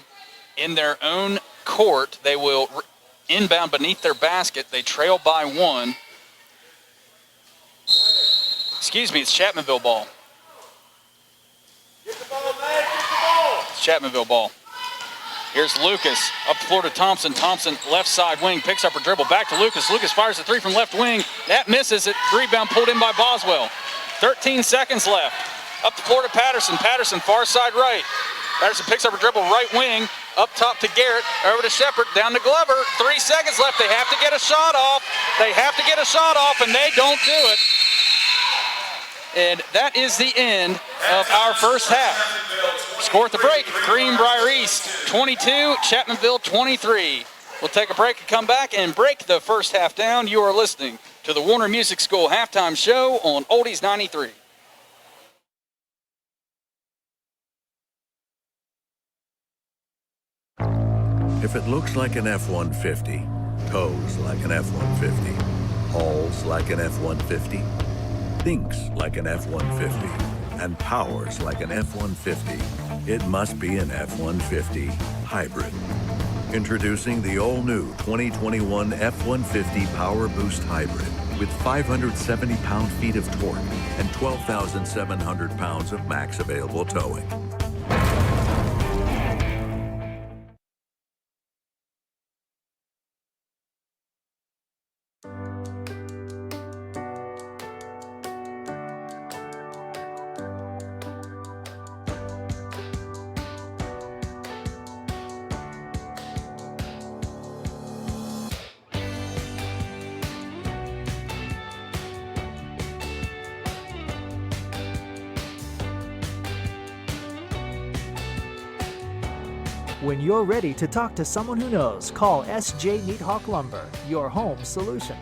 in their own court. They will inbound beneath their basket. They trail by 1. Excuse me, it's Chapmanville ball. Get the ball, man. Get the ball. It's Chapmanville ball. Here's Lucas up the floor to Thompson. Thompson, left side wing, picks up her dribble. Back to Lucas. Lucas fires a 3 from left wing. That misses it. Rebound pulled in by Boswell. 13 seconds left. Up the floor to Patterson. Patterson, far side right. Patterson picks up her dribble, right wing. Up top to Garrett. Over to Shepard. Down to Glover. 3 seconds left. They have to get a shot off. They have to get a shot off, and they don't do it. And that is the end of our first half. Score at the break, Greenbrier East 22, Chapmanville 23. We'll take a break and come back and break the first half down. You are listening to the Warner Music School halftime show on Oldies 93. If it looks like an F-150, tows like an F-150, hauls like an F-150, thinks like an F-150, and powers like an F-150, it must be an F-150 hybrid. Introducing the all-new 2021 F-150 Power Boost Hybrid with 570 pound-feet of torque and 12,700 pounds of max available towing. When you're ready to talk to someone who knows, call S.J. Neathawk Lumber, your home solution.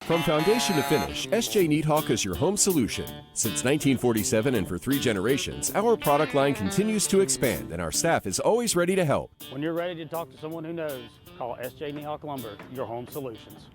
From foundation to finish, S.J. Neathawk is your home solution. Since 1947 and for 3 generations, our product line continues to expand and our staff is always ready to help. When you're ready to talk to someone who knows, call S.J. Neathawk Lumber, your home solutions.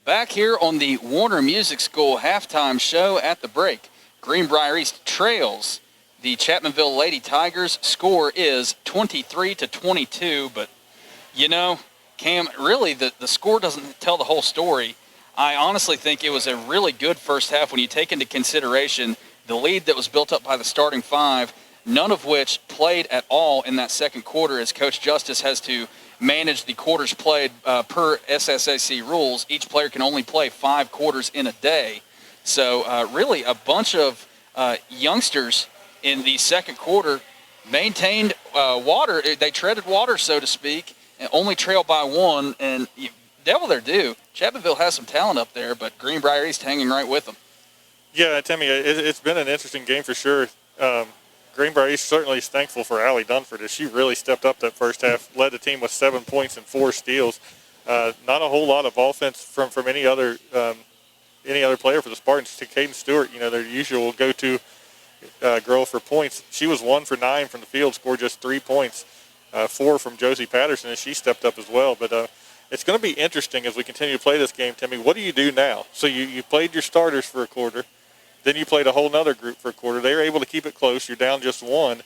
Back here on the Warner Music School halftime show at the break. Greenbrier East trails the Chapmanville Lady Tigers. Score is 23-22, but you know, Cam, really the score doesn't tell the whole story. I honestly think it was a really good first half when you take into consideration the lead that was built up by the starting 5, none of which played at all in that second quarter as Coach Justice has to manage the quarters played per SSAC rules. Each player can only play 5 quarters in a day. So really a bunch of youngsters in the second quarter maintained water. They treaded water, so to speak, and only trailed by 1. And devil their due. Chapmanville has some talent up there, but Greenbrier East hanging right with them. Yeah, Timmy, it's been an interesting game for sure. Greenbrier East certainly is thankful for Allie Dunford as she really stepped up that first half, led the team with 7 points and 4 steals. Not a whole lot of offense from any other player for the Spartans. To Caden Stewart, their usual go-to girl for points. She was 1 for 9 from the field, scored just 3 points, 4 from Josie Patterson, and she stepped up as well. But It's going to be interesting as we continue to play this game, Timmy. What do you do now? So you played your starters for a quarter. Then you played a whole nother group for a quarter. They were able to keep it close. You're down just one.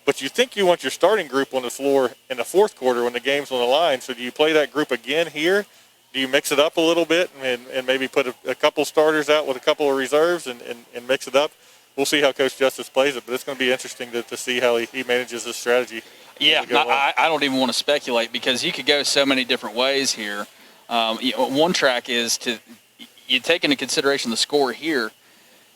But you think you want your starting group on the floor in the fourth quarter when the game's on the line. So do you play that group again here? Do you mix it up a little bit and maybe put a couple starters out with a couple of reserves and mix it up? We'll see how Coach Justice plays it, but it's going to be interesting to see how he manages his strategy. Yeah, I don't even want to speculate because you could go so many different ways here. One track is you take into consideration the score here.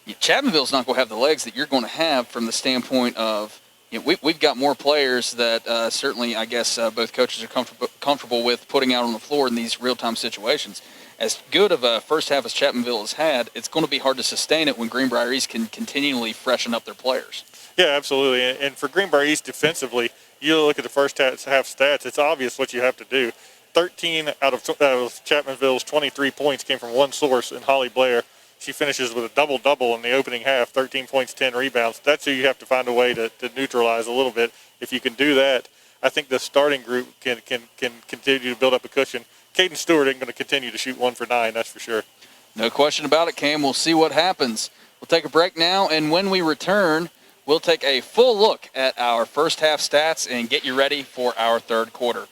Chapmanville's not going to have the legs that you're going to have from the standpoint of, we've got more players that certainly, I guess, both coaches are comfortable with putting out on the floor in these real-time situations. As good of a first half as Chapmanville has had, it's going to be hard to sustain it when Greenbrier East can continually freshen up their players. Yeah, absolutely. And for Greenbrier East defensively, you look at the first half stats, it's obvious what you have to do. 13 out of Chapmanville's 23 points came from one source in Holly Blair. She finishes with a double-double in the opening half, 13 points, 10 rebounds. That's who you have to find a way to neutralize a little bit. If you can do that, I think the starting group can continue to build up a cushion. Caden Stewart ain't going to continue to shoot 1 for 9, that's for sure. No question about it, Cam. We'll see what happens. We'll take a break now, and when we return, we'll take a full look at our first half stats and get you ready for our third quarter.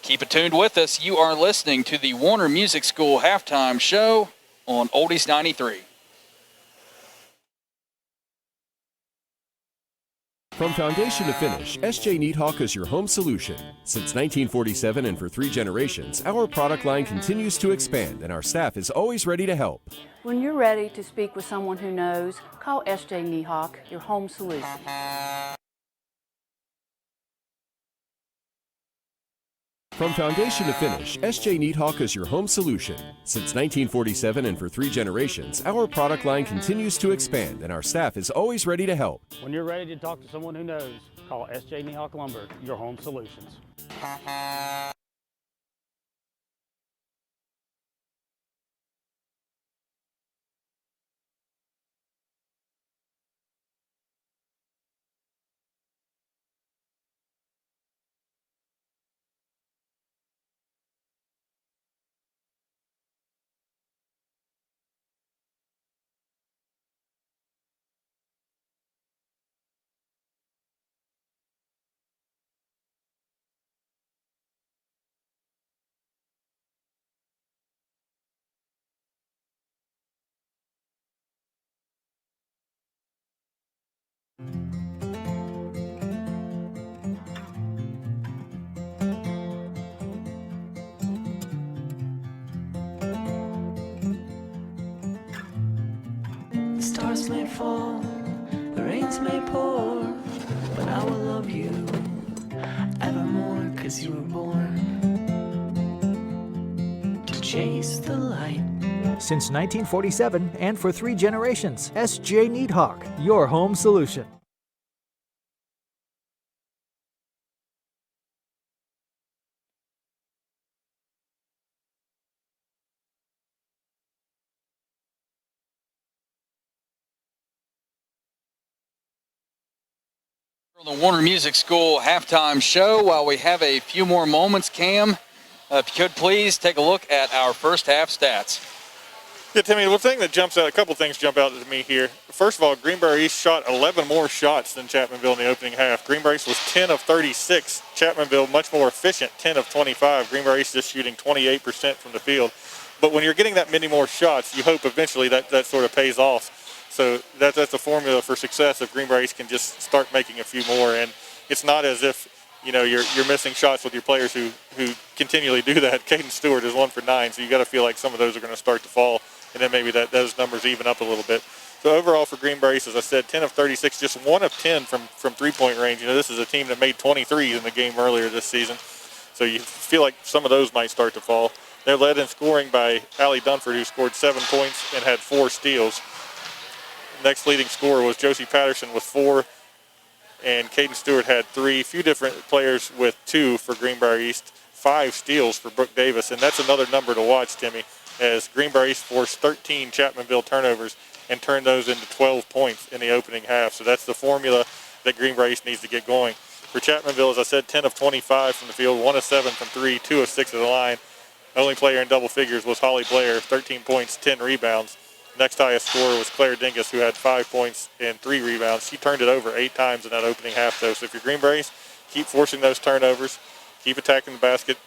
Keep it tuned with us. You are listening to the Warner Music School Halftime Show on Oldies 93. From foundation to finish, SJ Needhawk is your home solution. Since 1947 and for 3 generations, our product line continues to expand and our staff is always ready to help. When you're ready to speak with someone who knows, call SJ Needhawk, your home solution. From foundation to finish, SJ Needhawk is your home solution. Since 1947 and for 3 generations, our product line continues to expand and our staff is always ready to help. When you're ready to talk to someone who knows, call SJ Needhawk Lumber, your home solutions. The stars may fall, the rains may pour, but I will love you evermore, 'cause you were born to chase the light. Since 1947 and for 3 generations, SJ Needhawk, your home solution. The Warner Music School Halftime Show. While we have a few more moments, Cam, if you could please take a look at our first half stats. Yeah, Timmy, one thing that jumps out, a couple things jump out to me here. First of all, Greenbrier East shot 11 more shots than Chapmanville in the opening half. Greenbrier East was 10 of 36. Chapmanville much more efficient, 10 of 25. Greenbrier East just shooting 28% from the field. But when you're getting that many more shots, you hope eventually that sort of pays off. So that's a formula for success if Greenbrier East can just start making a few more. And it's not as if, you're missing shots with your players who continually do that. Caden Stewart is 1 for 9, so you got to feel like some of those are going to start to fall, and then maybe those numbers even up a little bit. So overall for Greenbrier East, as I said, 10 of 36, just 1 of 10 from three-point range. This is a team that made 23 in the game earlier this season. So you feel like some of those might start to fall. They're led in scoring by Allie Dunford, who scored 7 points and had 4 steals. Next leading scorer was Josie Patterson with 4, and Caden Stewart had 3. A few different players with 2 for Greenbrier East, 5 steals for Brooke Davis, and that's another number to watch, Timmy, as Greenbrier East forced 13 Chapmanville turnovers and turned those into 12 points in the opening half. So that's the formula that Greenbrier East needs to get going. For Chapmanville, as I said, 10 of 25 from the field, 1 of 7 from 3, 2 of 6 at the line. Only player in double figures was Holly Blair, 13 points, 10 rebounds. Next highest scorer was Claire Dingus, who had 5 points and 3 rebounds. She turned it over 8 times in that opening half, though. So if you're Greenberries, keep forcing those turnovers, keep attacking the basket,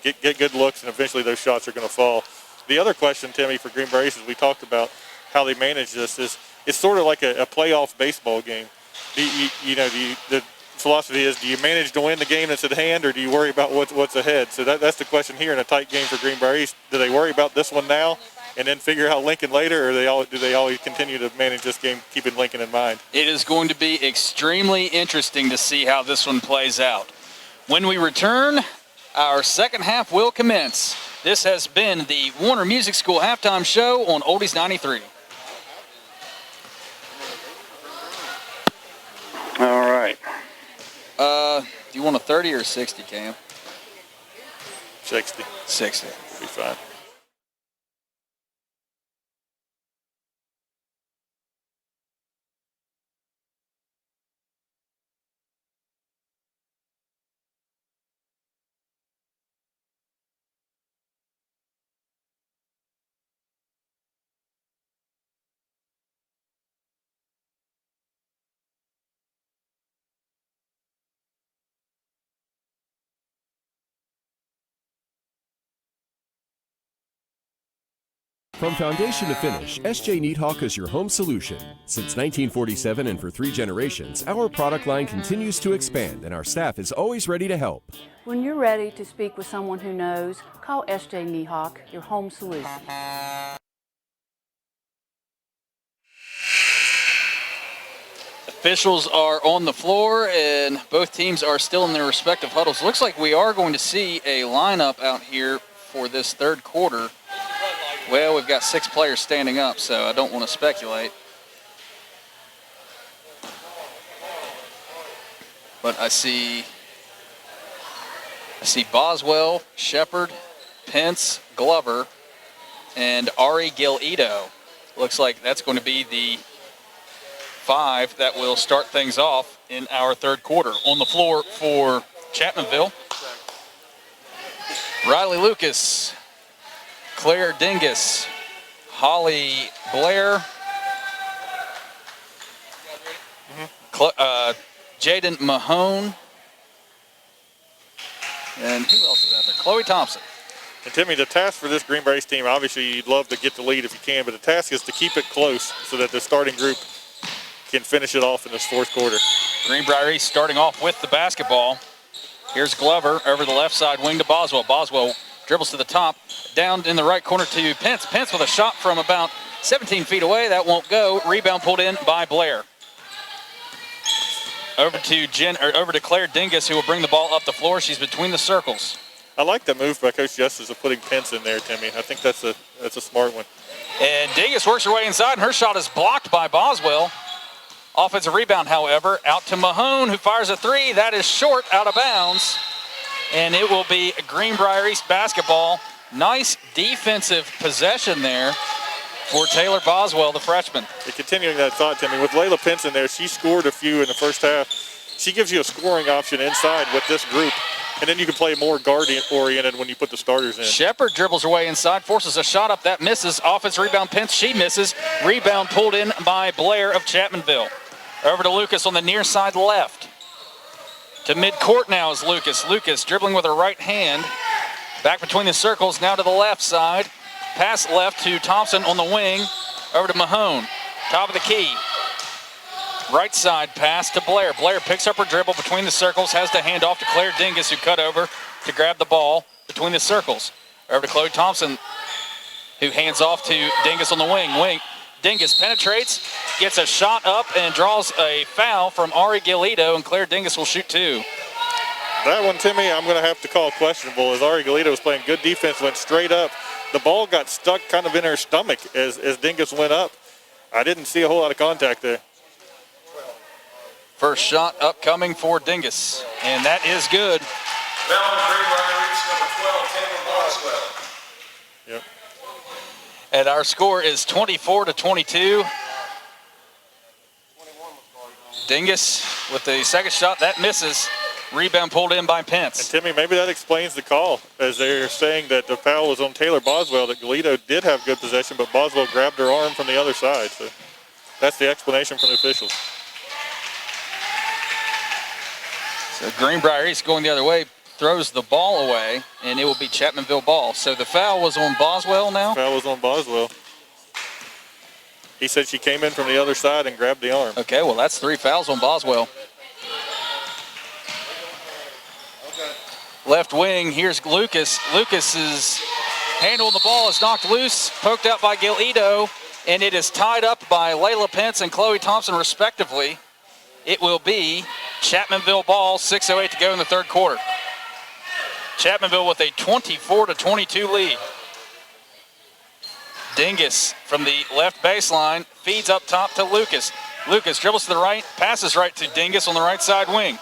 get good looks, and eventually those shots are going to fall. The other question, Timmy, for Greenberries, as we talked about how they manage this, is it's sort of like a playoff baseball game. The philosophy is, do you manage to win the game that's at hand, or do you worry about what's ahead? So that's the question here in a tight game for Greenbrier East. Do they worry about this one now and then figure out Lincoln later, or do they always continue to manage this game keeping Lincoln in mind? It is going to be extremely interesting to see how this one plays out. When we return, our second half will commence. This has been the Warner Music School halftime show on Oldies 93. All right. Do you want a 30 or 60, Cam? 60. 60. Be fine. From foundation to finish, SJ Needhawk is your home solution. Since 1947 and for 3 generations, our product line continues to expand and our staff is always ready to help. When you're ready to speak with someone who knows, call SJ Needhawk, your home solution. Officials are on the floor and both teams are still in their respective huddles. Looks like we are going to see a lineup out here for this third quarter. Well, we've got 6 players standing up, so I don't want to speculate. But I see Boswell, Shepard, Pence, Glover, and Ari Gil-Ito. Looks like that's going to be the 5 that will start things off in our third quarter. On the floor for Chapmanville, Riley Lucas, Claire Dingus, Holly Blair, Jaden Mahone, and who else is out there? Chloe Thompson. And Timmy, the task for this Greenbrier East team, obviously you'd love to get the lead if you can, but the task is to keep it close so that the starting group can finish it off in this fourth quarter. Greenbrier East starting off with the basketball. Here's Glover over the left side wing to Boswell. Boswell dribbles to the top, down in the right corner to Pence. Pence with a shot from about 17 feet away. That won't go. Rebound pulled in by Blair. Over to Claire Dingus, who will bring the ball up the floor. She's between the circles. I like the move by Coach Justice of putting Pence in there, Timmy. I think that's a smart one. And Dingus works her way inside, and her shot is blocked by Boswell. Offensive rebound, however, out to Mahone, who fires a 3. That is short, out of bounds. And it will be Greenbrier East basketball. Nice defensive possession there for Taylor Boswell, the freshman. And continuing that thought, Timmy, with Layla Pence in there, she scored a few in the first half. She gives you a scoring option inside with this group, and then you can play more guard-oriented when you put the starters in. Shepard dribbles her way inside, forces a shot up, that misses. Offense rebound, Pence, she misses. Rebound pulled in by Blair of Chapmanville. Over to Lucas on the near side left. To midcourt now is Lucas. Lucas dribbling with her right hand. Back between the circles, now to the left side. Pass left to Thompson on the wing. Over to Mahone. Top of the key. Right side pass to Blair. Blair picks up her dribble between the circles, has to hand off to Claire Dingus, who cut over to grab the ball between the circles. Over to Chloe Thompson, who hands off to Dingus on the wing. Dingus penetrates, gets a shot up, and draws a foul from Ari Gil-Ito, and Claire Dingus will shoot 2. That one, Timmy, I'm going to have to call questionable, as Ari Gil-Ito was playing good defense, went straight up. The ball got stuck kind of in her stomach as Dingus went up. I didn't see a whole lot of contact there. First shot upcoming for Dingus, and that is good. Yep. And our score is 24-22. Dingus with the second shot, that misses. Rebound pulled in by And Pence. Timmy, maybe that explains the call, as they're saying that the foul was on Taylor Boswell, that Galito did have good possession, but Boswell grabbed her arm from the other side. So that's the explanation from the officials. So Greenbrier East going the other way, throws the ball away, and it will be Chapmanville ball. So the foul was on Boswell now? Foul was on Boswell. He said she came in from the other side and grabbed the arm. Okay, well, that's 3 fouls on Boswell. Left wing, here's Lucas. Lucas's handle on the ball is knocked loose, poked out by Galito, and it is tied up by Layla Pence and Chloe Thompson, respectively. It will be Chapmanville ball, 6:08 to go in the third quarter. Chapmanville with a 24-22 lead. Dingus from the left baseline feeds up top to Lucas. Lucas dribbles to the right, passes right to Dingus on the right side wing.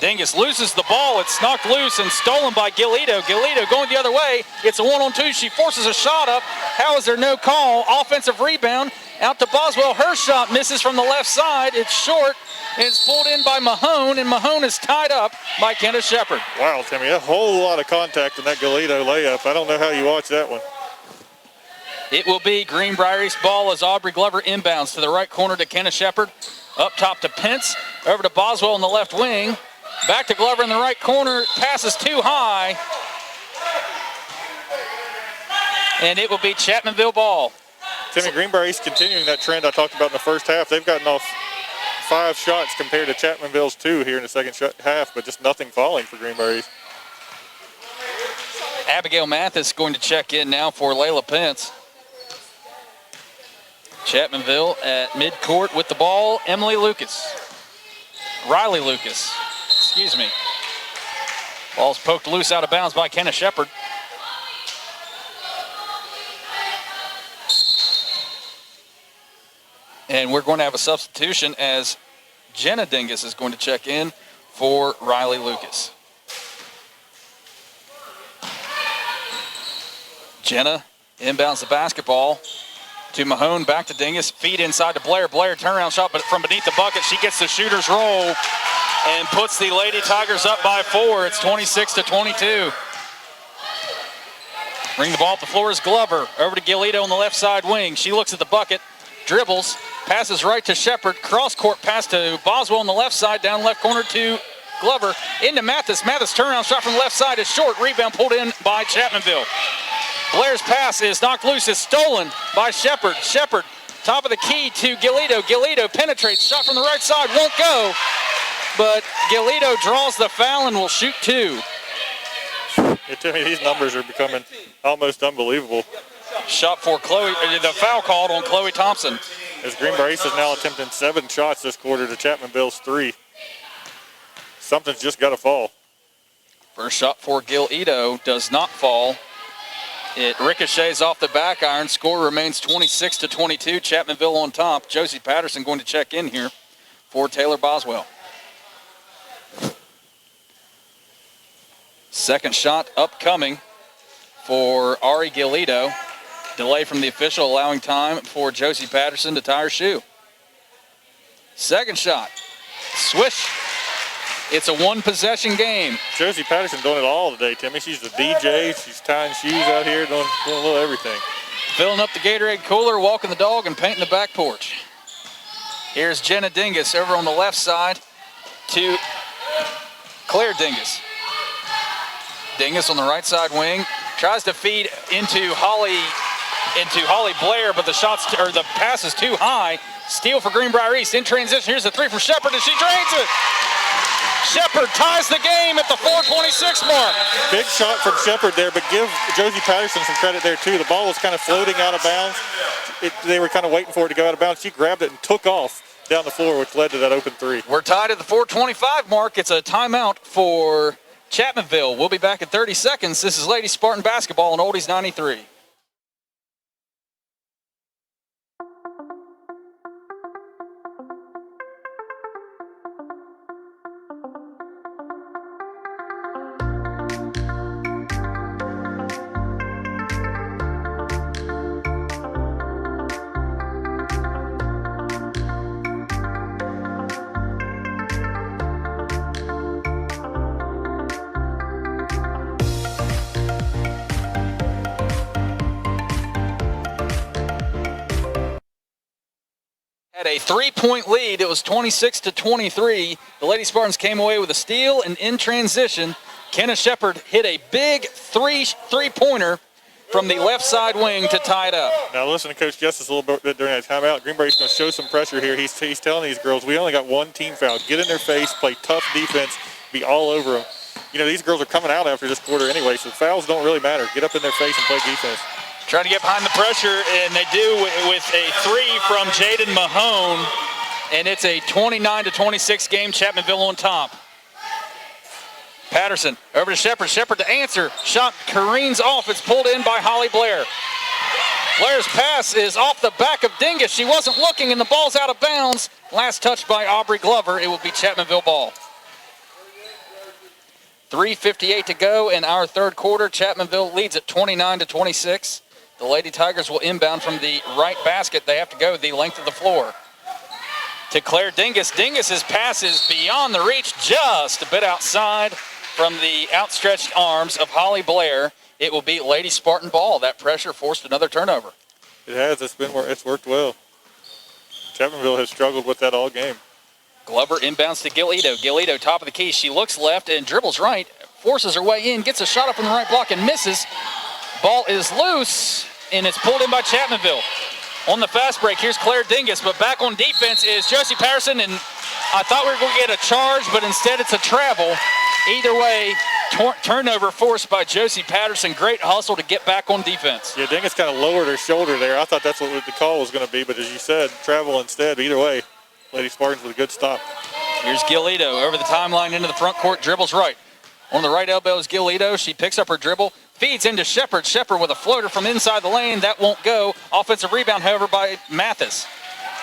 Dingus loses the ball. It's knocked loose and stolen by Galito. Galito going the other way. It's a 1-on-2. She forces a shot up. How is there no call? Offensive rebound out to Boswell. Her shot misses from the left side. It's short. It's pulled in by Mahone, and Mahone is tied up by Kenneth Shepard. Wow, Timmy, a whole lot of contact in that Galito layup. I don't know how you watch that one. It will be Greenbrier East ball as Aubrey Glover inbounds to the right corner to Kenneth Shepard. Up top to Pence. Over to Boswell in the left wing. Back to Glover in the right corner. Passes too high. And it will be Chapmanville ball. Timmy, Greenbrier East continuing that trend I talked about in the first half. They've gotten off 5 shots compared to Chapmanville's 2 here in the second half, but just nothing falling for Greenbrier East. Abigail Mathis going to check in now for Layla Pence. Chapmanville at midcourt with the ball. Riley Lucas, excuse me. Ball's poked loose out of bounds by Kenneth Shepard. And we're going to have a substitution as Jenna Dingus is going to check in for Riley Lucas. Jenna inbounds the basketball to Mahone, back to Dingus, feed inside to Blair. Blair turnaround shot, but from beneath the bucket, she gets the shooter's roll and puts the Lady Tigers up by 4. It's 26-22. Bring the ball up the floor is Glover. Over to Galito on the left side wing. She looks at the bucket, dribbles, passes right to Shepard. Cross-court pass to Boswell on the left side, down left corner to Glover. Into Mathis. Mathis turnaround shot from the left side is short. Rebound pulled in by Chapmanville. Blair's pass is knocked loose, is stolen by Shepard. Shepard, top of the key to Galito. Galito penetrates, shot from the right side, won't go. But Galito draws the foul and will shoot 2. Yeah, Timmy, these numbers are becoming almost unbelievable. Shot for Chloe, the foul called on Chloe Thompson. As Greenbrier East is now attempting 7 shots this quarter to Chapmanville's 3. Something's just got to fall. First shot for Galito does not fall. It ricochets off the back iron. Score remains 26-22. Chapmanville on top. Josie Patterson going to check in here for Taylor Boswell. Second shot upcoming for Ari Galito. Delay from the official allowing time for Josie Patterson to tie her shoe. Second shot. Swish. It's a 1-possession game. Josie Patterson doing it all today, Timmy. She's the DJ. She's tying shoes out here, doing a little everything. Filling up the Gatorade cooler, walking the dog, and painting the back porch. Here's Jenna Dingus over on the left side to Claire Dingus. Dingus on the right side wing. Tries to feed into Holly Blair, but the pass is too high. Steal for Greenbrier East in transition. Here's the 3 from Shepard, and she drains it. Shepard ties the game at the 4:26 mark. Big shot from Shepard there, but give Josie Patterson some credit there too. The ball was kind of floating out of bounds. They were kind of waiting for it to go out of bounds. She grabbed it and took off down the floor, which led to that open 3. We're tied at the 4:25 mark. It's a timeout for Chapmanville. We'll be back in 30 seconds. This is Lady Spartan basketball on Oldies 93. Had a 3-point lead. It was 26-23. The Lady Spartans came away with a steal, and in transition, Kenna Shepard hit a big three-pointer from the left side wing to tie it up. Now listen to Coach Justice a little bit during that timeout. Greenbrier's going to show some pressure here. He's telling these girls, we only got one team foul. Get in their face, play tough defense, be all over them. You know, these girls are coming out after this quarter anyway, so fouls don't really matter. Get up in their face and play defense. Trying to get behind the pressure, and they do with a three from Jaden Mahone, and it's a 29-26 game. Chapmanville on top. Patterson over to Shepard. Shepard to answer. Shot careens off. It's pulled in by Holly Blair. Blair's pass is off the back of Dingus. She wasn't looking, and the ball's out of bounds. Last touch by Aubrey Glover. It will be Chapmanville ball. 3:58 to go in our third quarter. Chapmanville leads at 29-26. The Lady Tigers will inbound from the right basket. They have to go the length of the floor. To Claire Dingus. Dingus's pass is beyond the reach, just a bit outside from the outstretched arms of Holly Blair. It will be Lady Spartan ball. That pressure forced another turnover. It has. It's worked well. Chapmanville has struggled with that all game. Glover inbounds to Gilito. Gilito, top of the key. She looks left and dribbles right, forces her way in, gets a shot up from the right block and misses. Ball is loose, and it's pulled in by Chapmanville. On the fast break, here's Claire Dingus, but back on defense is Josie Patterson, and I thought we were going to get a charge, but instead it's a travel. Either way, turnover forced by Josie Patterson. Great hustle to get back on defense. Yeah, Dingus kind of lowered her shoulder there. I thought that's what the call was going to be, but as you said, travel instead. Either way, Lady Spartans with a good stop. Here's Gilito over the timeline into the front court, dribbles right. On the right elbow is Gilito. She picks up her dribble, feeds into Shepard. Shepard with a floater from inside the lane. That won't go. Offensive rebound, however, by Mathis.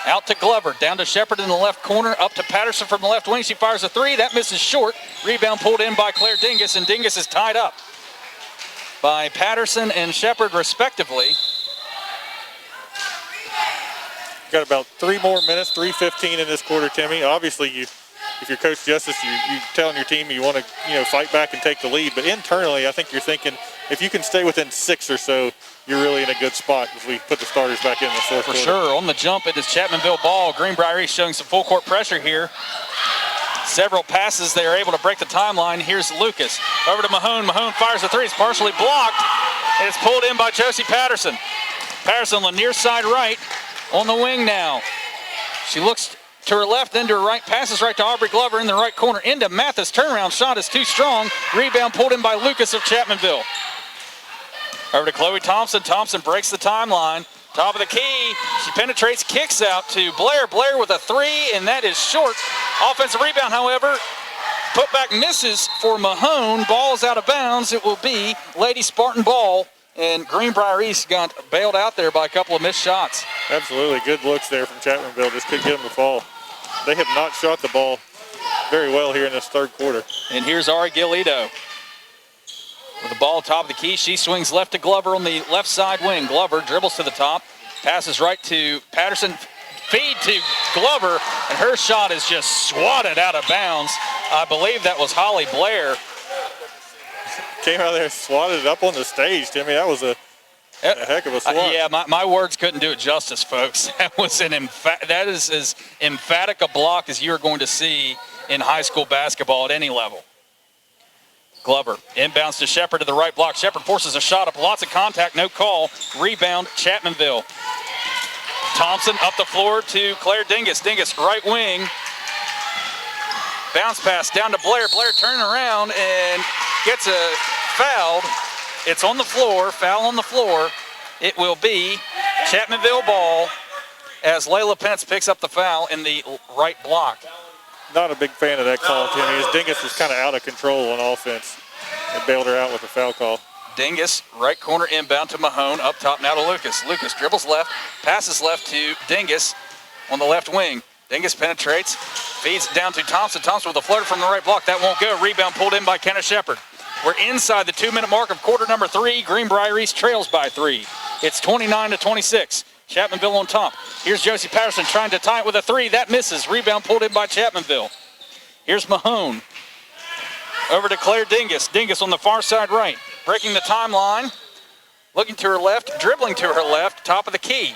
Out to Glover, down to Shepard in the left corner, up to Patterson from the left wing. She fires a three. That misses short. Rebound pulled in by Claire Dingus, and Dingus is tied up by Patterson and Shepard, respectively. Got about 3 more minutes, 3:15 in this quarter, Timmy. Obviously, if you're Coach Justice, you're telling your team you want to fight back and take the lead. But internally, I think you're thinking if you can stay within 6 or so, you're really in a good spot as we put the starters back in the fourth quarter. For sure. On the jump, it is Chapmanville ball. Greenbrier East showing some full court pressure here. Several passes, they are able to break the timeline. Here's Lucas. Over to Mahone. Mahone fires a three. It's partially blocked. And it's pulled in by Josie Patterson. Patterson on the near side right. On the wing now. She looks to her left, then to her right. Passes right to Aubrey Glover in the right corner. Into Mathis. Turnaround shot is too strong. Rebound pulled in by Lucas of Chapmanville. Over to Chloe Thompson. Thompson breaks the timeline. Top of the key. She penetrates, kicks out to Blair. Blair with a three, and that is short. Offensive rebound, however. Putback misses for Mahone. Ball's out of bounds. It will be Lady Spartan ball. And Greenbrier East got bailed out there by a couple of missed shots. Absolutely. Good looks there from Chapmanville. Just couldn't get them to fall. They have not shot the ball very well here in this third quarter. And here's Ari Gilito. With the ball top of the key, she swings left to Glover on the left side wing. Glover dribbles to the top, passes right to Patterson, feed to Glover, and her shot is just swatted out of bounds. I believe that was Holly Blair. Came out there and swatted it up on the stage, Timmy. That was a heck of a swat. Yeah, my words couldn't do it justice, folks. That is as emphatic a block as you're going to see in high school basketball at any level. Glover inbounds to Shepard to the right block. Shepard forces a shot up. Lots of contact, no call. Rebound, Chapmanville. Thompson up the floor to Claire Dingus. Dingus, right wing. Bounce pass down to Blair. Blair turning around and gets a fouled. It's on the floor, foul on the floor. It will be Chapmanville ball as Layla Pence picks up the foul in the right block. Not a big fan of that call, Timmy, as Dingus was kind of out of control on offense and bailed her out with a foul call. Dingus, right corner inbound to Mahone, up top now to Lucas. Lucas dribbles left, passes left to Dingus on the left wing. Dingus penetrates, feeds it down to Thompson. Thompson with a floater from the right block. That won't go. Rebound pulled in by Kenna Shepard. We're inside the 2-minute mark of quarter number 3. Greenbrier East trails by 3. It's 29-26. Chapmanville on top. Here's Josie Patterson trying to tie it with a three. That misses. Rebound pulled in by Chapmanville. Here's Mahone. Over to Claire Dingus. Dingus on the far side right. Breaking the timeline. Looking to her left. Dribbling to her left. Top of the key.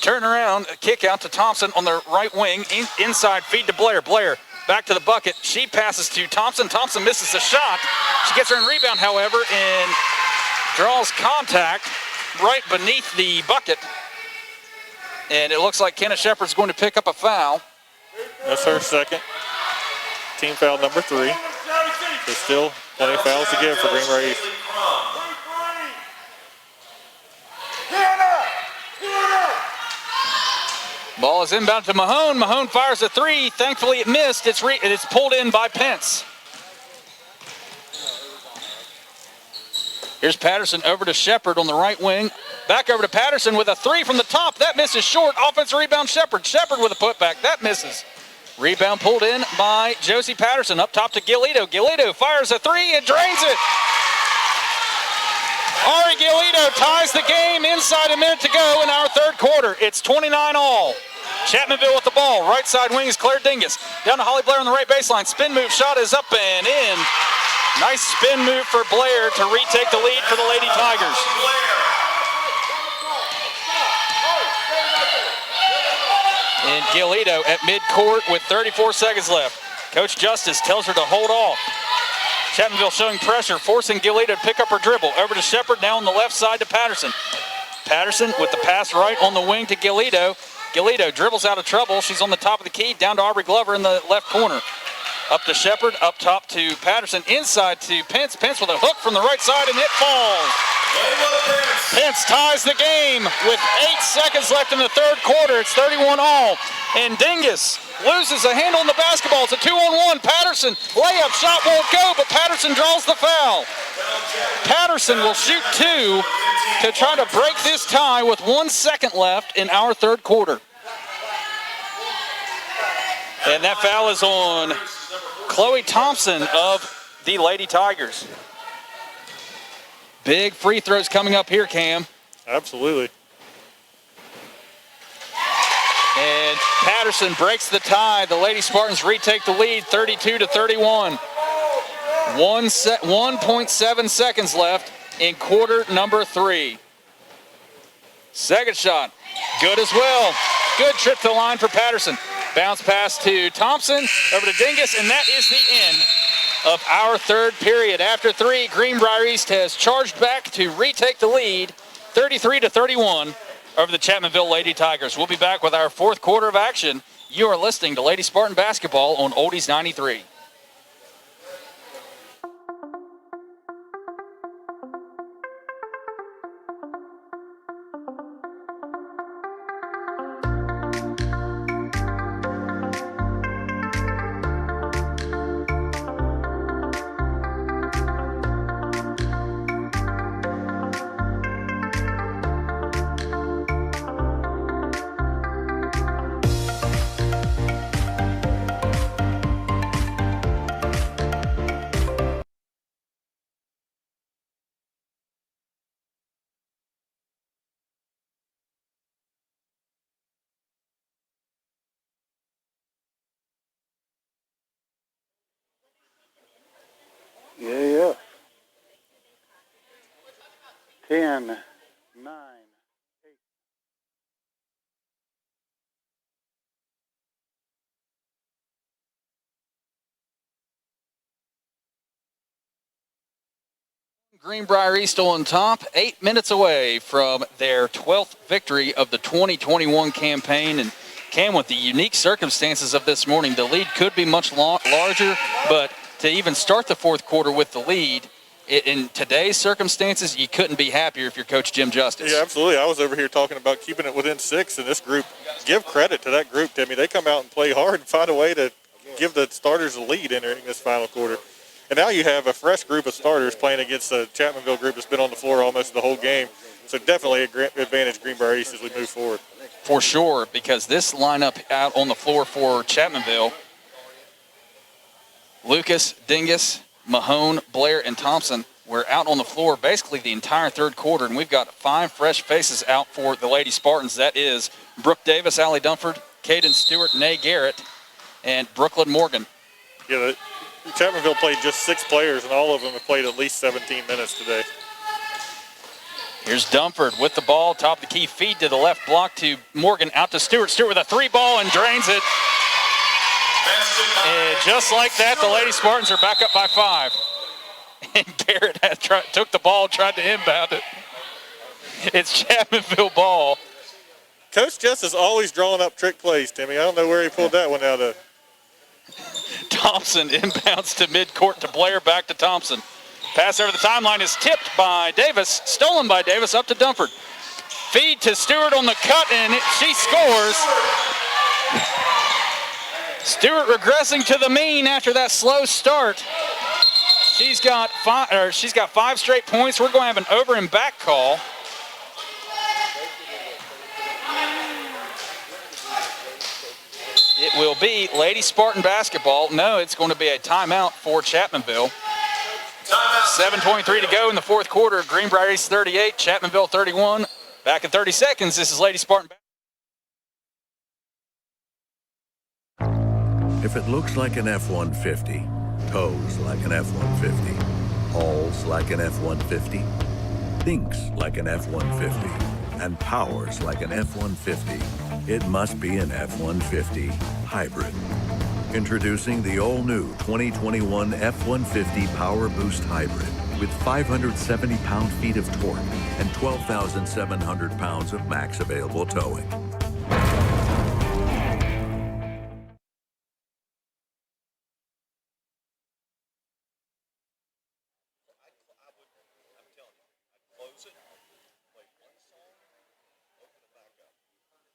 Turn around, kick out to Thompson on the right wing. Inside feed to Blair. Blair back to the bucket. She passes to Thompson. Thompson misses the shot. She gets her in rebound, however, and draws contact right beneath the bucket. And it looks like Kenna Shepard's going to pick up a foul. That's her second. Team foul number 3. There's still plenty of fouls to give for Greenbrier East. Ball is inbound to Mahone. Mahone fires a 3. Thankfully it missed. It's pulled in by Pence. Here's Patterson over to Shepard on the right wing. Back over to Patterson with a 3 from the top. That misses short. Offensive rebound Shepard. Shepard with a putback. That misses. Rebound pulled in by Josie Patterson. Up top to Gilito. Gilito fires a 3 and drains it. Ari Gilito ties the game inside a minute to go in our third quarter. It's 29-all. Chapmanville with the ball. Right side wing is Claire Dingus. Down to Holly Blair on the right baseline. Spin move. Shot is up and in. Nice spin move for Blair to retake the lead for the Lady Tigers. And Gilito at midcourt with 34 seconds left. Coach Justice tells her to hold off. Chapmanville showing pressure, forcing Gilito to pick up her dribble. Over to Shepard, now on the left side to Patterson. Patterson with the pass right on the wing to Gilito. Gilito dribbles out of trouble. She's on the top of the key, down to Aubrey Glover in the left corner. Up to Shepard, up top to Patterson, inside to Pence. Pence with a hook from the right side, and it falls. Pence ties the game with 8 seconds left in the third quarter. It's 31-all. And Dingus loses a handle on the basketball. It's a 2-on-1. Patterson, layup shot won't go, but Patterson draws the foul. Patterson will shoot 2 to try to break this tie with 1 second left in our third quarter. And that foul is on Chloe Thompson of the Lady Tigers. Big free throws coming up here, Cam. Absolutely. And Patterson breaks the tie. The Lady Spartans retake the lead, 32-31. 1.7 seconds left in quarter number 3. Second shot, good as well. Good trip to the line for Patterson. Bounce pass to Thompson, over to Dingus, and that is the end of our third period. After 3, Greenbrier East has charged back to retake the lead, 33-31 over the Chapmanville Lady Tigers. We'll be back with our fourth quarter of action. You are listening to Lady Spartan Basketball on Oldies 93. Yeah. 10, 9, 8. Greenbrier East on top, 8 minutes away from their 12th victory of the 2021 campaign. And Cam, with the unique circumstances of this morning, the lead could be much larger, but to even start the fourth quarter with the lead, in today's circumstances, you couldn't be happier if you're Coach Jim Justice. Yeah, absolutely. I was over here talking about keeping it within 6, and this group, give credit to that group, Timmy. They come out and play hard and find a way to give the starters a lead entering this final quarter. And now you have a fresh group of starters playing against a Chapmanville group that's been on the floor almost the whole game. So definitely an advantage Greenbrier East as we move forward. For sure, because this lineup out on the floor for Chapmanville, Lucas, Dingus, Mahone, Blair, and Thompson were out on the floor basically the entire third quarter, and we've got 5 fresh faces out for the Lady Spartans. That is Brooke Davis, Allie Dunford, Caden Stewart, Nay Garrett, and Brooklyn Morgan. Yeah, Chapmanville played just 6 players, and all of them have played at least 17 minutes today. Here's Dumford with the ball, top of the key, feed to the left block to Morgan, out to Stewart. Stewart with a 3-ball and drains it. And just like that, the Lady Spartans are back up by 5. And Garrett took the ball, tried to inbound it. It's Chapmanville ball. Coach Jess is always drawing up trick plays, Timmy. I don't know where he pulled that one out of. Thompson inbounds to midcourt to Blair, back to Thompson. Pass over the timeline is tipped by Davis, stolen by Davis, up to Dumford. Feed to Stewart on the cut, and she scores. Stewart regressing to the mean after that slow start. She's got 5 straight points. We're going to have an over and back call. It will be Lady Spartan basketball. No, it's going to be a timeout for Chapmanville. 7:23 to go in the fourth quarter. Greenbrier East 38, Chapmanville 31. Back in 30 seconds, this is Lady Spartan. If it looks like an F-150, tows like an F-150, hauls like an F-150, thinks like an F-150, and powers like an F-150, it must be an F-150 hybrid. Introducing the all-new 2021 F-150 Power Boost Hybrid with 570 pound-feet of torque and 12,700 pounds of max available towing. All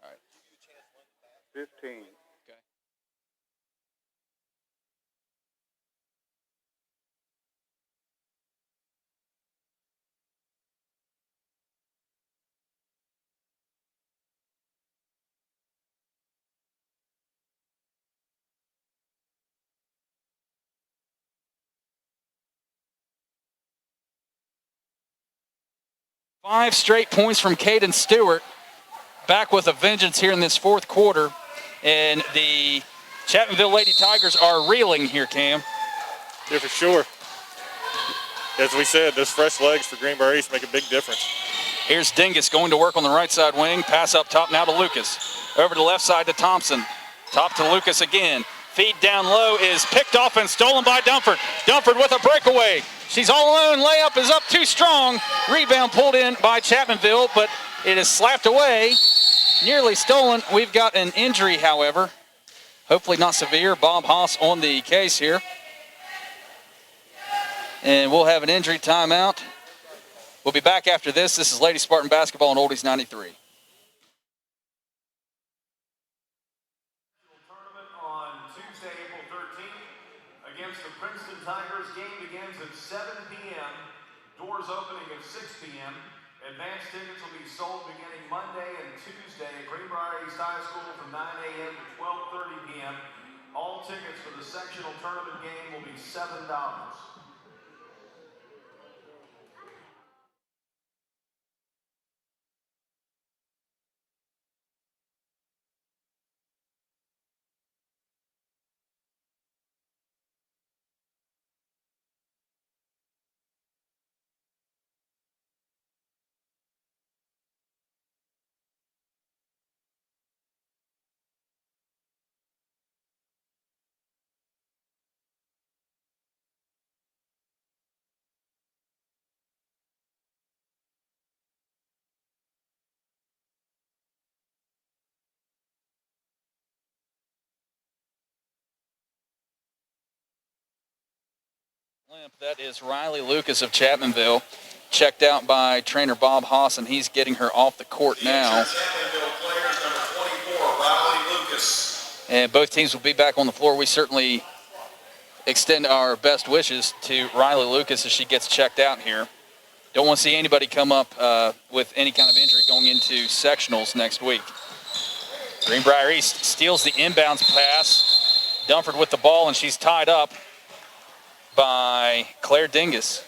right. 15. 5 straight points from Caden Stewart, back with a vengeance here in this fourth quarter. And the Chapmanville Lady Tigers are reeling here, Cam. Yeah, for sure. As we said, those fresh legs for Greenbrier East make a big difference. Here's Dingus going to work on the right side wing. Pass up top now to Lucas. Over to the left side to Thompson. Top to Lucas again. Feed down low is picked off and stolen by Dumford. Dumford with a breakaway. She's all alone. Layup is up too strong. Rebound pulled in by Chapmanville, but it is slapped away. Nearly stolen. We've got an injury, however. Hopefully not severe. Bob Haas on the case here. And we'll have an injury timeout. We'll be back after this. This is Lady Spartan basketball on Oldies 93. Tournament on Tuesday, April 13th against the Princeton Tigers. Game begins at 7 p.m. Doors opening at 6 p.m. Advanced tickets will be sold beginning Monday and Tuesday at Greenbrier East High School from 9 a.m. to 12:30 p.m. All tickets for the sectional tournament game will be $7. That is Riley Lucas of Chapmanville, checked out by trainer Bob Haas, and he's getting her off the court now. And both teams will be back on the floor. We certainly extend our best wishes to Riley Lucas as she gets checked out here. Don't want to see anybody come up with any kind of injury going into sectionals next week. Greenbrier East steals the inbounds pass. Dumford with the ball, and she's tied up by Claire Dingus.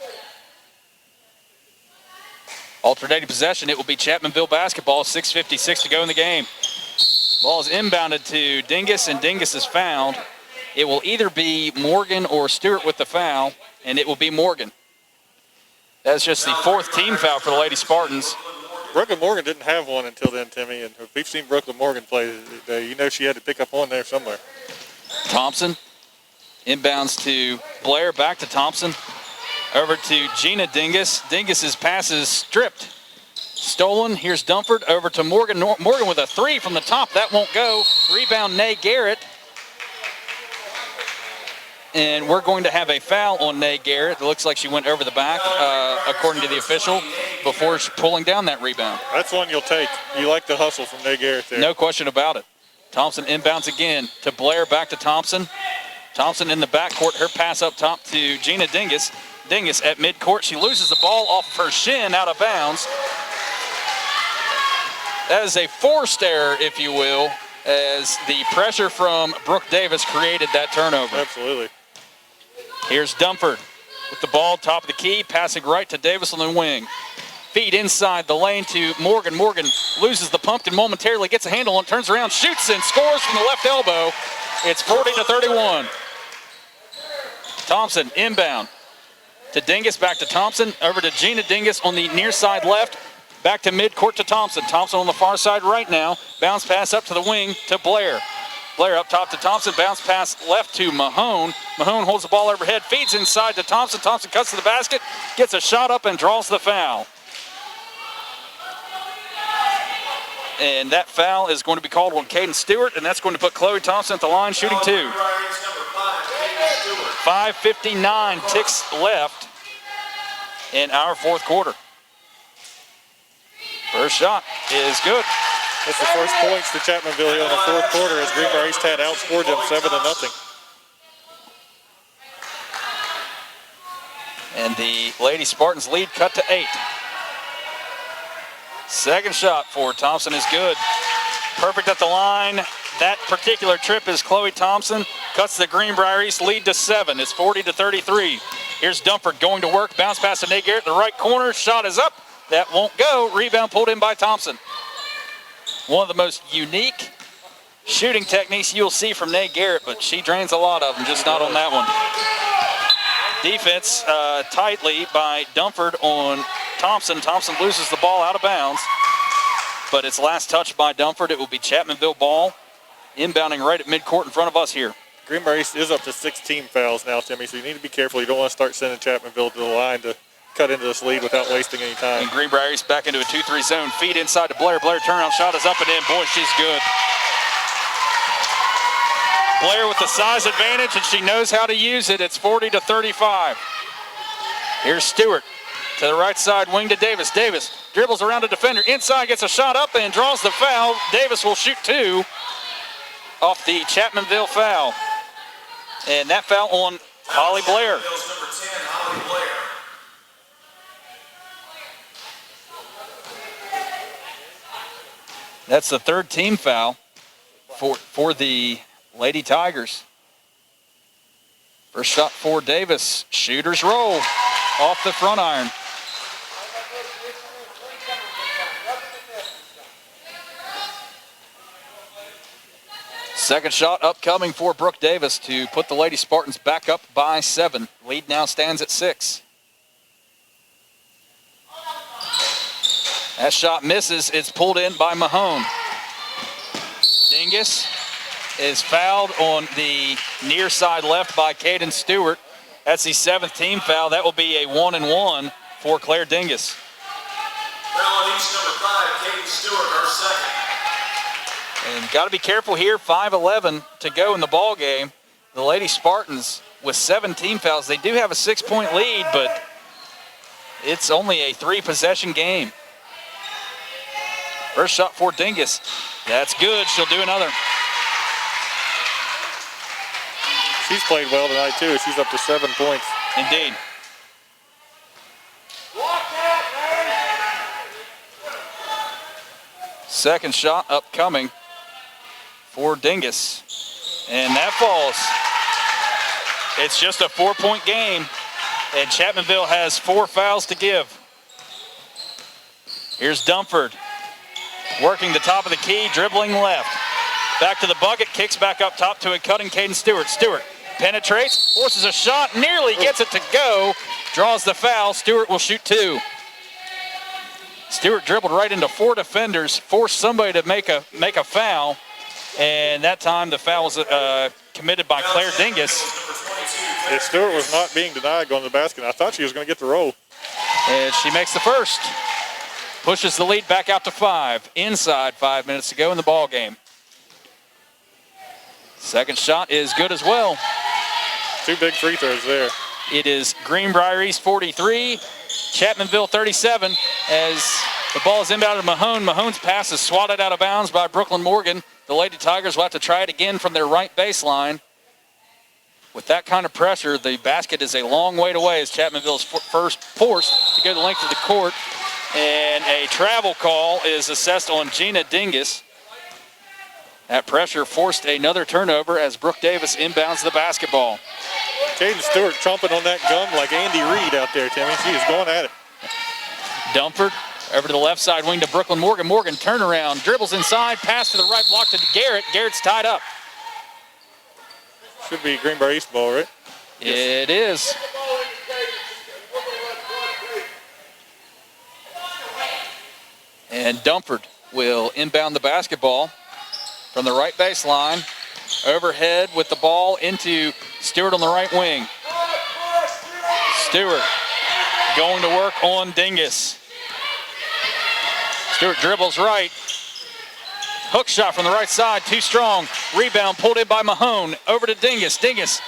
Alternating possession, it will be Chapmanville basketball, 6:56 to go in the game. Ball is inbounded to Dingus, and Dingus is fouled. It will either be Morgan or Stewart with the foul, and it will be Morgan. That's just the 4th team foul for the Lady Spartans. Brooklyn Morgan didn't have one until then, Timmy, and if we've seen Brooklyn Morgan play today, you know she had to pick up one there somewhere. Thompson inbounds to Blair, back to Thompson. Over to Gina Dingus. Dingus's pass is stripped. Stolen. Here's Dumford over to Morgan. Morgan with a 3 from the top. That won't go. Rebound, Nay Garrett. And we're going to have a foul on Nay Garrett. It looks like she went over the back, according to the official, before pulling down that rebound. That's one you'll take. You like the hustle from Nay Garrett there. No question about it. Thompson inbounds again to Blair, back to Thompson. Thompson in the backcourt. Her pass up top to Gina Dingus. Dingus at midcourt. She loses the ball off of her shin, out of bounds. That is a forced error, if you will, as the pressure from Brooke Davis created that turnover. Absolutely. Here's Dumford with the ball, top of the key, passing right to Davis on the wing. Feed inside the lane to Morgan. Morgan loses the pumpkin momentarily, gets a handle on, turns around, shoots and scores from the left elbow. It's 40-31. Thompson inbound to Dingus, back to Thompson, over to Gina Dingus on the near side left, back to midcourt to Thompson. Thompson on the far side right now. Bounce pass up to the wing to Blair. Blair up top to Thompson, bounce pass left to Mahone. Mahone holds the ball overhead, feeds inside to Thompson. Thompson cuts to the basket, gets a shot up and draws the foul. And that foul is going to be called on Caden Stewart, and that's going to put Chloe Thompson at the line shooting 2. 5:59 ticks left in our 4th quarter. First shot is good. That's the first points to Chapmanville here in the 4th quarter as Greenbrier East had outscored them 7-0. And the Lady Spartans lead cut to 8. Second shot for Thompson is good. Perfect at the line. That particular trip is Chloe Thompson. Cuts the Greenbrier East lead to 7. It's 40-33. Here's Dumford going to work. Bounce pass to Nate Garrett in the right corner. Shot is up. That won't go. Rebound pulled in by Thompson. One of the most unique shooting techniques you'll see from Nate Garrett, but she drains a lot of them, just not on that one. Defense tightly by Dumford on Thompson. Thompson loses the ball out of bounds, but it's last touched by Dumford. It will be Chapmanville ball, inbounding right at midcourt in front of us here. Greenbrier East is up to 16 fouls now, Timmy, so you need to be careful. You don't want to start sending Chapmanville to the line to cut into this lead without wasting any time. And Greenbrier East back into a 2-3 zone. Feed inside to Blair. Blair turnaround shot is up and in. Boy, she's good. Blair with the size advantage, and she knows how to use it. It's 40-35. Here's Stewart to the right side wing to Davis. Davis dribbles around a defender. Inside, gets a shot up and draws the foul. Davis will shoot 2 off the Chapmanville foul. And that foul on Holly Blair. That's the 3rd team foul for the Lady Tigers. First shot for Davis. Shooters roll off the front iron. Second shot upcoming for Brooke Davis to put the Lady Spartans back up by 7. Lead now stands at 6. That shot misses. It's pulled in by Mahone. Dingus is fouled on the near side left by Caden Stewart. That's the 7th team foul. That will be a 1-and-1 for Claire Dingus. Foul on each number 5, Caden Stewart, her 2nd. And got to be careful here. 5:11 to go in the ball game. The Lady Spartans with 7 team fouls. They do have a 6-point lead, but it's only a 3-possession game. First shot for Dingus. That's good. She'll do another. She's played well tonight, too. She's up to 7 points. Indeed. Second shot upcoming for Dingus. And that falls. It's just a 4-point game, and Chapmanville has 4 fouls to give. Here's Dumford. Working the top of the key, dribbling left. Back to the bucket, kicks back up top to a cutting Caden Stewart. Stewart penetrates, forces a shot, nearly gets it to go. draws the foul. Stewart will shoot 2. Stewart dribbled right into 4 defenders, forced somebody to make a foul, and that time the foul was committed by Claire Dingus. Yeah, Stewart was not being denied going to the basket. I thought she was going to get the roll. And she makes the first. Pushes the lead back out to 5. Inside 5 minutes to go in the ball game. Second shot is good as well. 2 big free throws there. It is Greenbrier East 43, Chapmanville 37, as the ball is inbounded to Mahone. Mahone's pass is swatted out of bounds by Brooklyn Morgan. The Lady Tigers will have to try it again from their right baseline. With that kind of pressure, the basket is a long way away as Chapmanville is first forced to go the length of the court. And a travel call is assessed on Gina Dingus. That pressure forced another turnover as Brooke Davis inbounds the basketball. Caden Stewart chomping on that gum like Andy Reid out there, Timmy. She is going at it. Dumford over to the left side wing to Brooklyn Morgan. Morgan turnaround, dribbles inside, pass to the right block to Garrett. Garrett's tied up. Should be Greenbrier East ball, right? It is. And Dumford will inbound the basketball from the right baseline. Overhead with the ball into Stewart on the right wing. Stewart going to work on Dingus. Stewart dribbles right. Hook shot from the right side, too strong. Rebound pulled in by Mahone. Over to Dingus. Dingus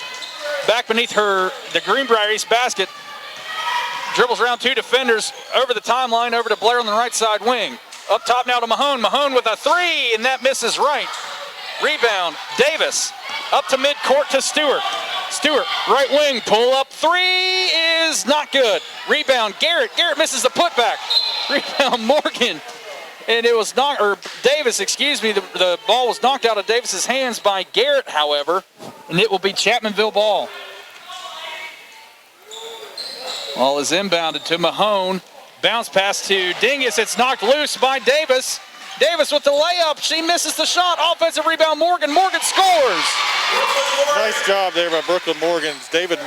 back beneath the Greenbrier East basket. Dribbles around 2 defenders over the timeline, over to Blair on the right side wing. Up top now to Mahone. Mahone with a 3, and that misses right. Rebound, Davis. Up to midcourt to Stewart. Stewart, right wing, pull up 3 is not good. Rebound, Garrett. Garrett misses the putback. Rebound, Morgan. And it was Davis, excuse me, the ball was knocked out of Davis's hands by Garrett, however, and it will be Chapmanville ball. Ball is inbounded to Mahone. Bounce pass to Dingus. It's knocked loose by Davis. Davis with the layup. She misses the shot. Offensive rebound, Morgan. Morgan scores. Nice job there by Brooklyn Morgan. Davis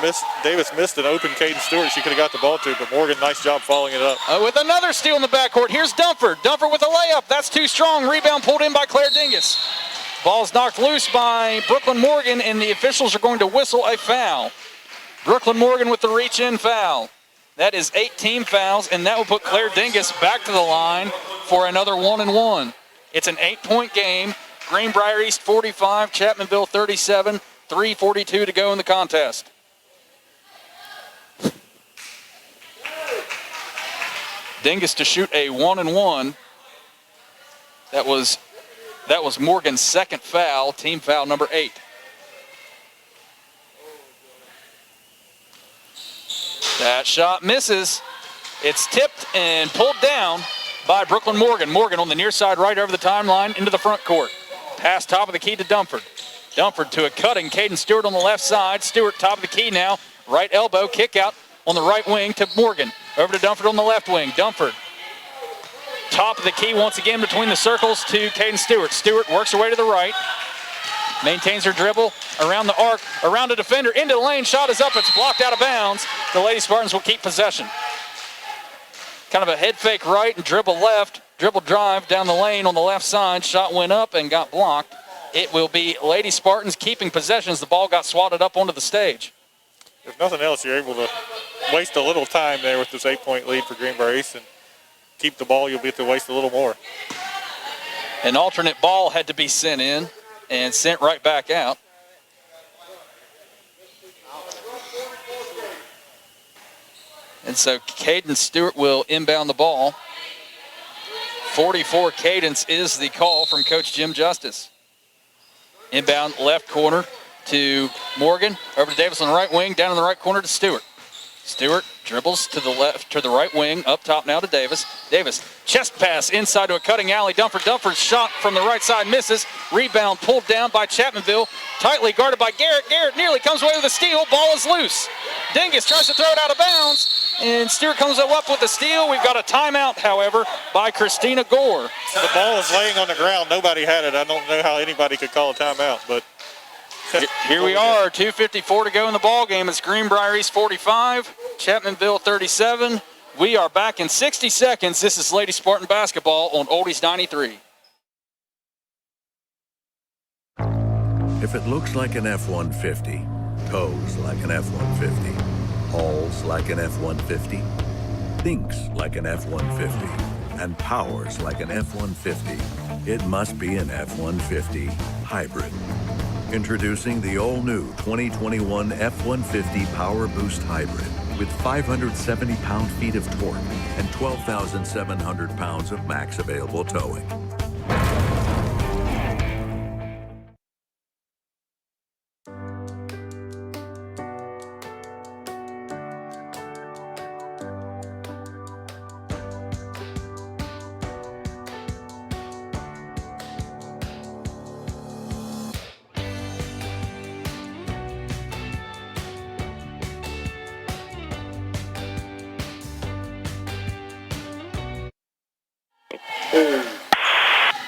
missed an open Caden Stewart she could have got the ball to, but Morgan, nice job following it up. With another steal in the backcourt. Here's Dumford. Dumford with a layup. That's too strong. Rebound pulled in by Claire Dingus. Ball's knocked loose by Brooklyn Morgan, and the officials are going to whistle a foul. Brooklyn Morgan with the reach-in foul. That is 8 team fouls, and that will put Claire Dingus back to the line for another 1-and-1. It's an 8-point game. Greenbrier East 45, Chapmanville 37, 3:42 to go in the contest. Dingus to shoot a 1-and-1. That was Morgan's second foul, team foul number 8. That shot misses. It's tipped and pulled down by Brooklyn Morgan. Morgan on the near side right over the timeline into the front court. Pass top of the key to Dumford. Dumford to a cutting Caden Stewart on the left side. Stewart top of the key now. Right elbow, kick out on the right wing to Morgan. Over to Dumford on the left wing. Dumford top of the key once again between the circles to Caden Stewart. Stewart works her way to the right. Maintains her dribble around the arc, around a defender, into the lane. Shot is up. It's blocked out of bounds. The Lady Spartans will keep possession. Kind of a head fake right and dribble left. Dribble drive down the lane on the left side. Shot went up and got blocked. It will be Lady Spartans keeping possession as the ball got swatted up onto the stage. If nothing else, you're able to waste a little time there with this 8-point lead for Greenbrier East and keep the ball. You'll be able to waste a little more. An alternate ball had to be sent in and sent right back out. And so Caden Stewart will inbound the ball. 44 cadence is the call from Coach Jim Justice. Inbound left corner to Morgan, over to Davis on the right wing, down in the right corner to Stewart. Stewart dribbles to the left, to the right wing, up top now to Davis. Davis, chest pass inside to a cutting alley. Dumford's shot from the right side misses. Rebound pulled down by Chapmanville, tightly guarded by Garrett. Garrett nearly comes away with a steal. Ball is loose. Dingus tries to throw it out of bounds, and Stewart comes up with the steal. We've got a timeout, however, by Christina Gore. The ball is laying on the ground. Nobody had it. I don't know how anybody could call a timeout, but here we are, 2:54 to go in the ball game. It's Greenbrier East 45, Chapmanville 37. We are back in 60 seconds. This is Lady Spartan basketball on Oldies 93. If it looks like an F-150, tows like an F-150, hauls like an F-150, thinks like an F-150, and powers like an F-150, it must be an F-150 hybrid. Introducing the all-new 2021 F-150 Power Boost Hybrid with 570 pound-feet of torque and 12,700 pounds of max available towing.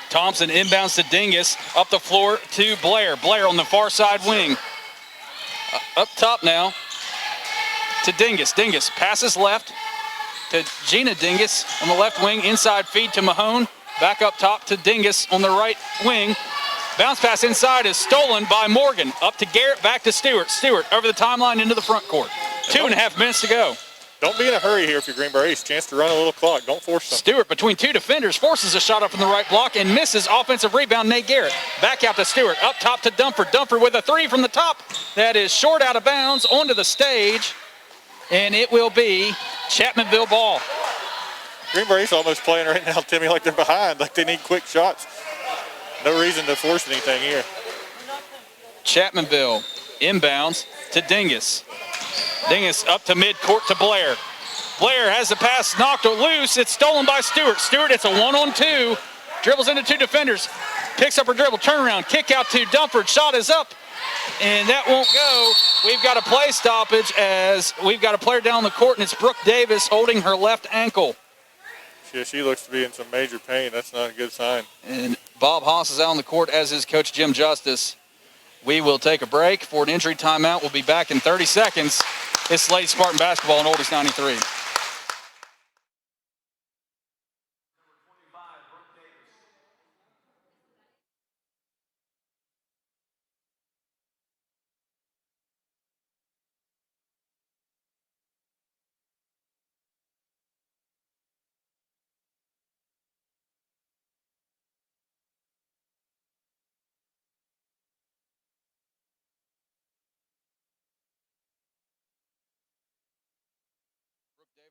Thompson inbounds to Dingus, up the floor to Blair. Blair on the far side wing. Up top now to Dingus. Dingus passes left to Gina Dingus on the left wing. Inside feed to Mahone. Back up top to Dingus on the right wing. Bounce pass inside is stolen by Morgan. Up to Garrett, back to Stewart. Stewart over the timeline into the front court. 2.5 minutes to go. Don't be in a hurry here if you're Greenbrier East. Chance to run a little clock. Don't force something. Stewart between two defenders forces a shot up from the right block and misses. Offensive rebound, Nate Garrett. Back out to Stewart. Up top to Dumford. Dumford with a three from the top. That is short out of bounds onto the stage. And it will be Chapmanville ball. Greenbrier East almost playing right now, Timmy, like they're behind, like they need quick shots. No reason to force anything here. Chapmanville inbounds to Dingus. Dingus up to midcourt to Blair. Blair has the pass knocked loose. It's stolen by Stewart. Stewart, it's a 1-on-2. Dribbles into two defenders. Picks up her dribble. Turnaround. Kick out to Dumford. Shot is up. And that won't go. We've got a play stoppage as we've got a player down the court, and it's Brooke Davis holding her left ankle. Yeah, she looks to be in some major pain. That's not a good sign. And Bob Haas is out on the court, as is Coach Jim Justice. We will take a break for an injury timeout. We'll be back in 30 seconds. It's Lady Spartan basketball on Oldies 93.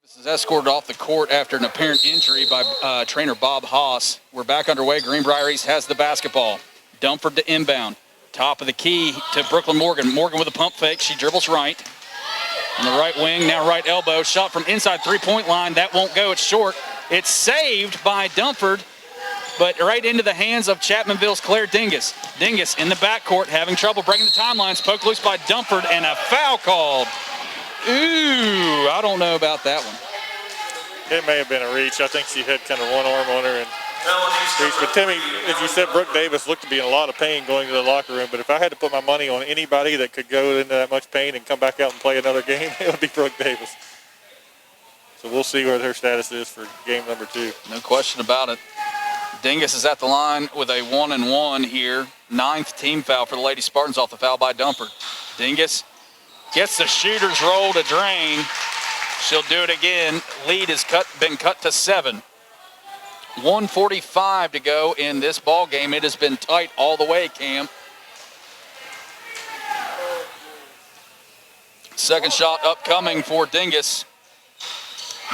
This is escorted off the court after an apparent injury by trainer Bob Haas. We're back underway. Greenbrier East has the basketball. Dumford to inbound. Top of the key to Brooklyn Morgan. Morgan with a pump fake. She dribbles right. On the right wing, now right elbow. Shot from inside three-point line. That won't go. It's short. It's saved by Dumford, but right into the hands of Chapmanville's Claire Dingus. Dingus in the backcourt having trouble breaking the timelines. Poked loose by Dumford and a foul called. Ooh, I don't know about that one. It may have been a reach. I think she had kind of one arm on her and reached. But Timmy, as you said, Brooke Davis looked to be in a lot of pain going to the locker room. But if I had to put my money on anybody that could go into that much pain and come back out and play another game, it would be Brooke Davis. So we'll see what her status is for game number 2. No question about it. Dingus is at the line with a 1-and-1 here. 9th team foul for the Lady Spartans off the foul by Dumford. Dingus gets the shooter's roll to drain. She'll do it again. Lead has been cut to 7. 1:45 to go in this ball game. It has been tight all the way, Cam. Second shot upcoming for Dingus.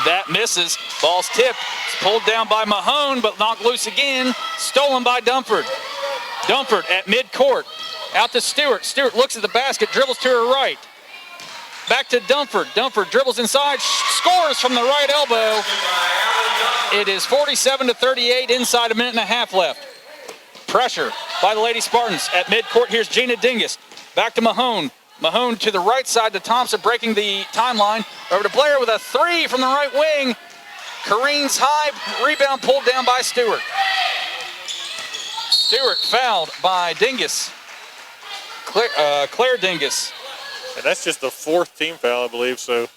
That misses. Ball's tipped. It's pulled down by Mahone, but knocked loose again. Stolen by Dumford. Dumford at midcourt. Out to Stewart. Stewart looks at the basket, dribbles to her right. Back to Dumford. Dumford dribbles inside, scores from the right elbow. It is 47-38, inside a minute and a half left. Pressure by the Lady Spartans at midcourt. Here's Gina Dingus. Back to Mahone. Mahone to the right side to Thompson, breaking the timeline. Over to Blair with a 3 from the right wing. Careens high, rebound pulled down by Stewart. Stewart fouled by Dingus. Claire Dingus. And that's just the 4th team foul, I believe. So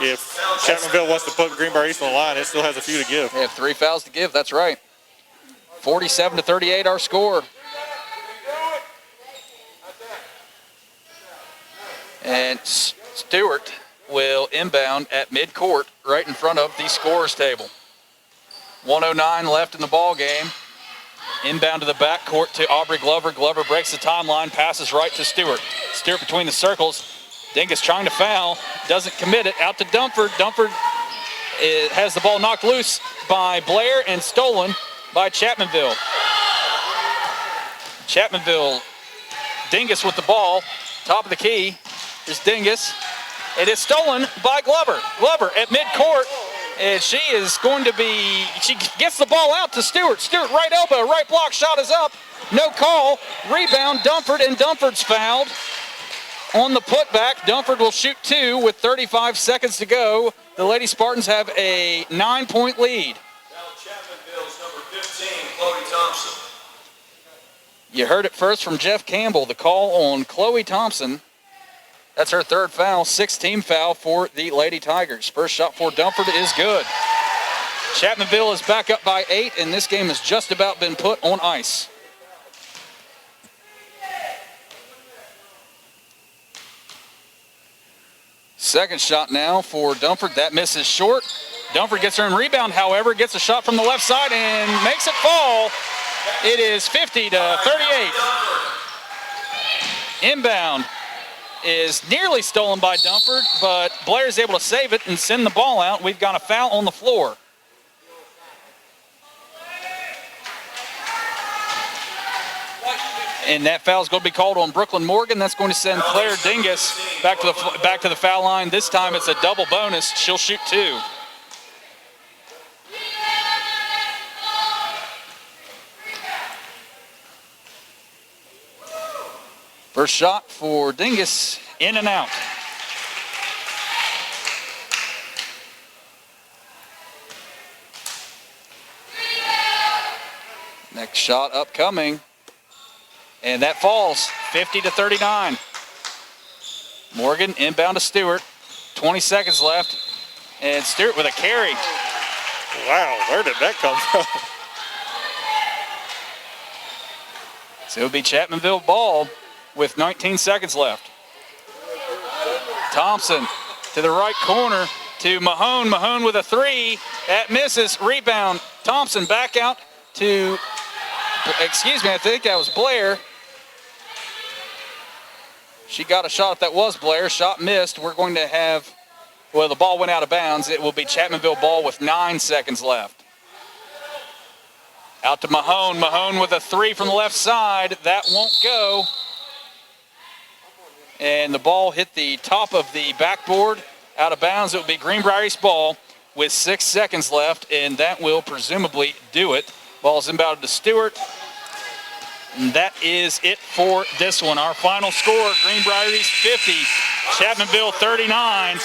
if Chapmanville wants to put Greenbrier East on the line, it still has a few to give. They have 3 fouls to give, that's right. 47-38 our score. And Stewart will inbound at midcourt right in front of the scorer's table. 1:09 left in the ball game. Inbound to the backcourt to Aubrey Glover. Glover breaks the timeline, passes right to Stewart. Stewart between the circles. Dingus trying to foul, doesn't commit it. Out to Dunford. Dunford has the ball knocked loose by Blair and stolen by Chapmanville. Chapmanville, Dingus with the ball, top of the key. Here's Dingus. It is stolen by Glover. Glover at midcourt, and she is going to be, she gets the ball out to Stewart. Stewart right elbow, right block, shot is up. No call. Rebound, Dunford, and Dunford's fouled. On the putback, Dunford will shoot 2 with 35 seconds to go. The Lady Spartans have a 9-point lead. Now Chapmanville's number 15, Chloe Thompson. You heard it first from Jeff Campbell. The call on Chloe Thompson. That's her 3rd foul, 6th team foul for the Lady Tigers. First shot for Dunford is good. Chapmanville is back up by 8, and this game has just about been put on ice. Second shot now for Dunford. That misses short. Dunford gets her own rebound, however, gets a shot from the left side and makes it fall. It is 50-38. Inbound is nearly stolen by Dunford, but Blair is able to save it and send the ball out. We've got a foul on the floor. And that foul is going to be called on Brooklyn Morgan. That's going to send Claire Dingus back to the foul line. This time it's a double bonus. She'll shoot 2. First shot for Dingus, in and out. Next shot upcoming. And that falls, 50-39. Morgan inbound to Stewart. 20 seconds left. And Stewart with a carry. Wow, where did that come from? So it'll be Chapmanville ball with 19 seconds left. Thompson to the right corner to Mahone. Mahone with a 3. That misses. Rebound. Thompson back out to, excuse me, I think that was Blair. She got a shot. That was Blair. Shot missed. We're going to have, well, the ball went out of bounds. It will be Chapmanville ball with 9 seconds left. Out to Mahone. Mahone with a 3 from the left side. That won't go. And the ball hit the top of the backboard. Out of bounds. It will be Greenbrier East ball with 6 seconds left, and that will presumably do it. Ball's inbounded to Stewart. And that is it for this one. Our final score, Greenbrier East 50, Chapmanville 39.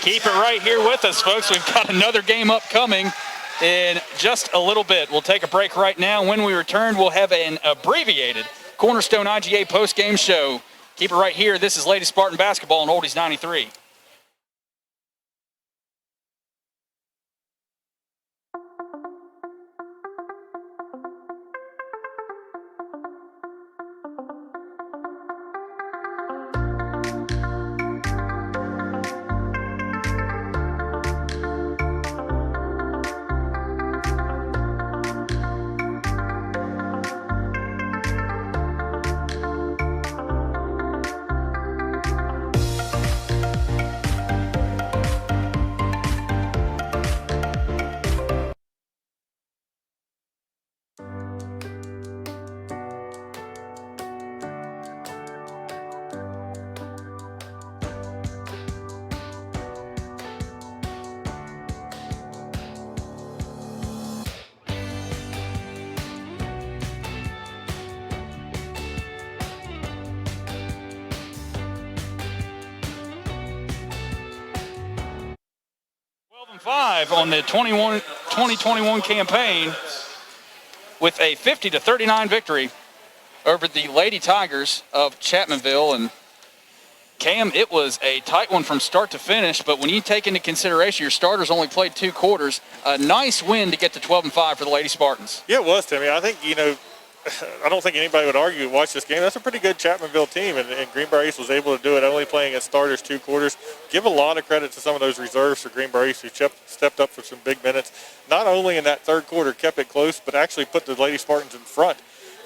Keep it right here with us, folks. We've got another game upcoming in just a little bit. We'll take a break right now. When we return, we'll have an abbreviated Cornerstone IGA post-game show. Keep it right here. This is Lady Spartan Basketball on Oldies 93. On the 2021 campaign with a 50-39 victory over the Lady Tigers of Chapmanville. And Cam, it was a tight one from start to finish, but when you take into consideration your starters only played 2 quarters, a nice win to get to 12-5 for the Lady Spartans. Yeah, it was, Timmy. I think, I don't think anybody would argue watch this game. That's a pretty good Chapmanville team, and Greenbrier East was able to do it only playing its starters 2 quarters. Give a lot of credit to some of those reserves for Greenbrier East who stepped up for some big minutes. Not only in that 3rd quarter kept it close, but actually put the Lady Spartans in front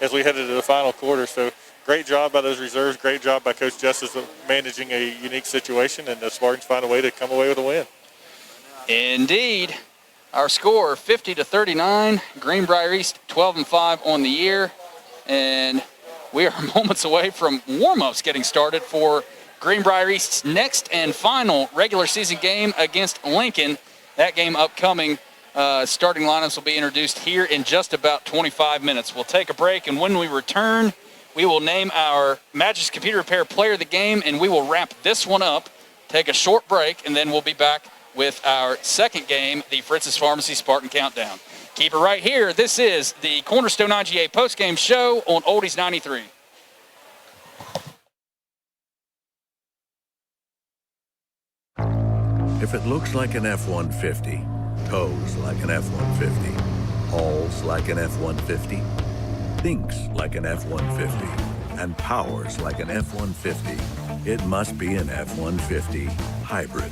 as we headed to the final quarter. So great job by those reserves. Great job by Coach Justice of managing a unique situation, and the Spartans find a way to come away with a win. Indeed. Our score, 50-39. Greenbrier East, 12-5 on the year. And we are moments away from warm-ups getting started for Greenbrier East's next and final regular season game against Lincoln. That game upcoming. Starting lineups will be introduced here in just about 25 minutes. We'll take a break, and when we return, we will name our Magic's Computer Repair Player of the Game, and we will wrap this one up, take a short break, and then we'll be back with our second game, the Fritz's Pharmacy Spartan Countdown. Keep it right here. This is the Cornerstone IGA postgame show on Oldies 93. If it looks like an F-150, tows like an F-150, hauls like an F-150, thinks like an F-150, and powers like an F-150, it must be an F-150 hybrid.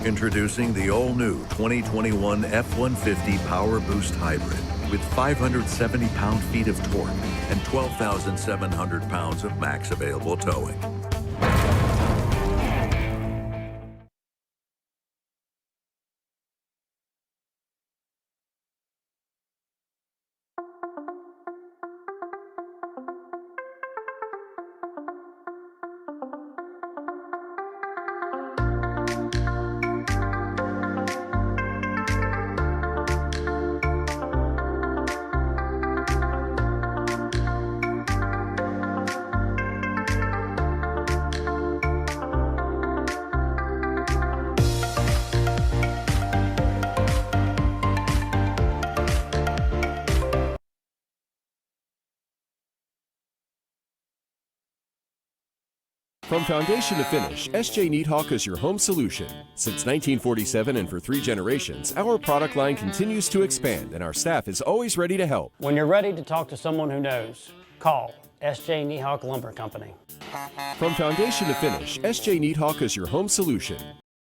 Introducing the all-new 2021 F-150 Power Boost Hybrid with 570 pound-feet of torque and 12,700 pounds of max available towing. From foundation to finish, SJ Needhawk is your home solution. Since 1947 and for 3 generations, our product line continues to expand and our staff is always ready to help. When you're ready to talk to someone who knows, call SJ Needhawk Lumber Company. From foundation to finish, SJ Needhawk is your home solution.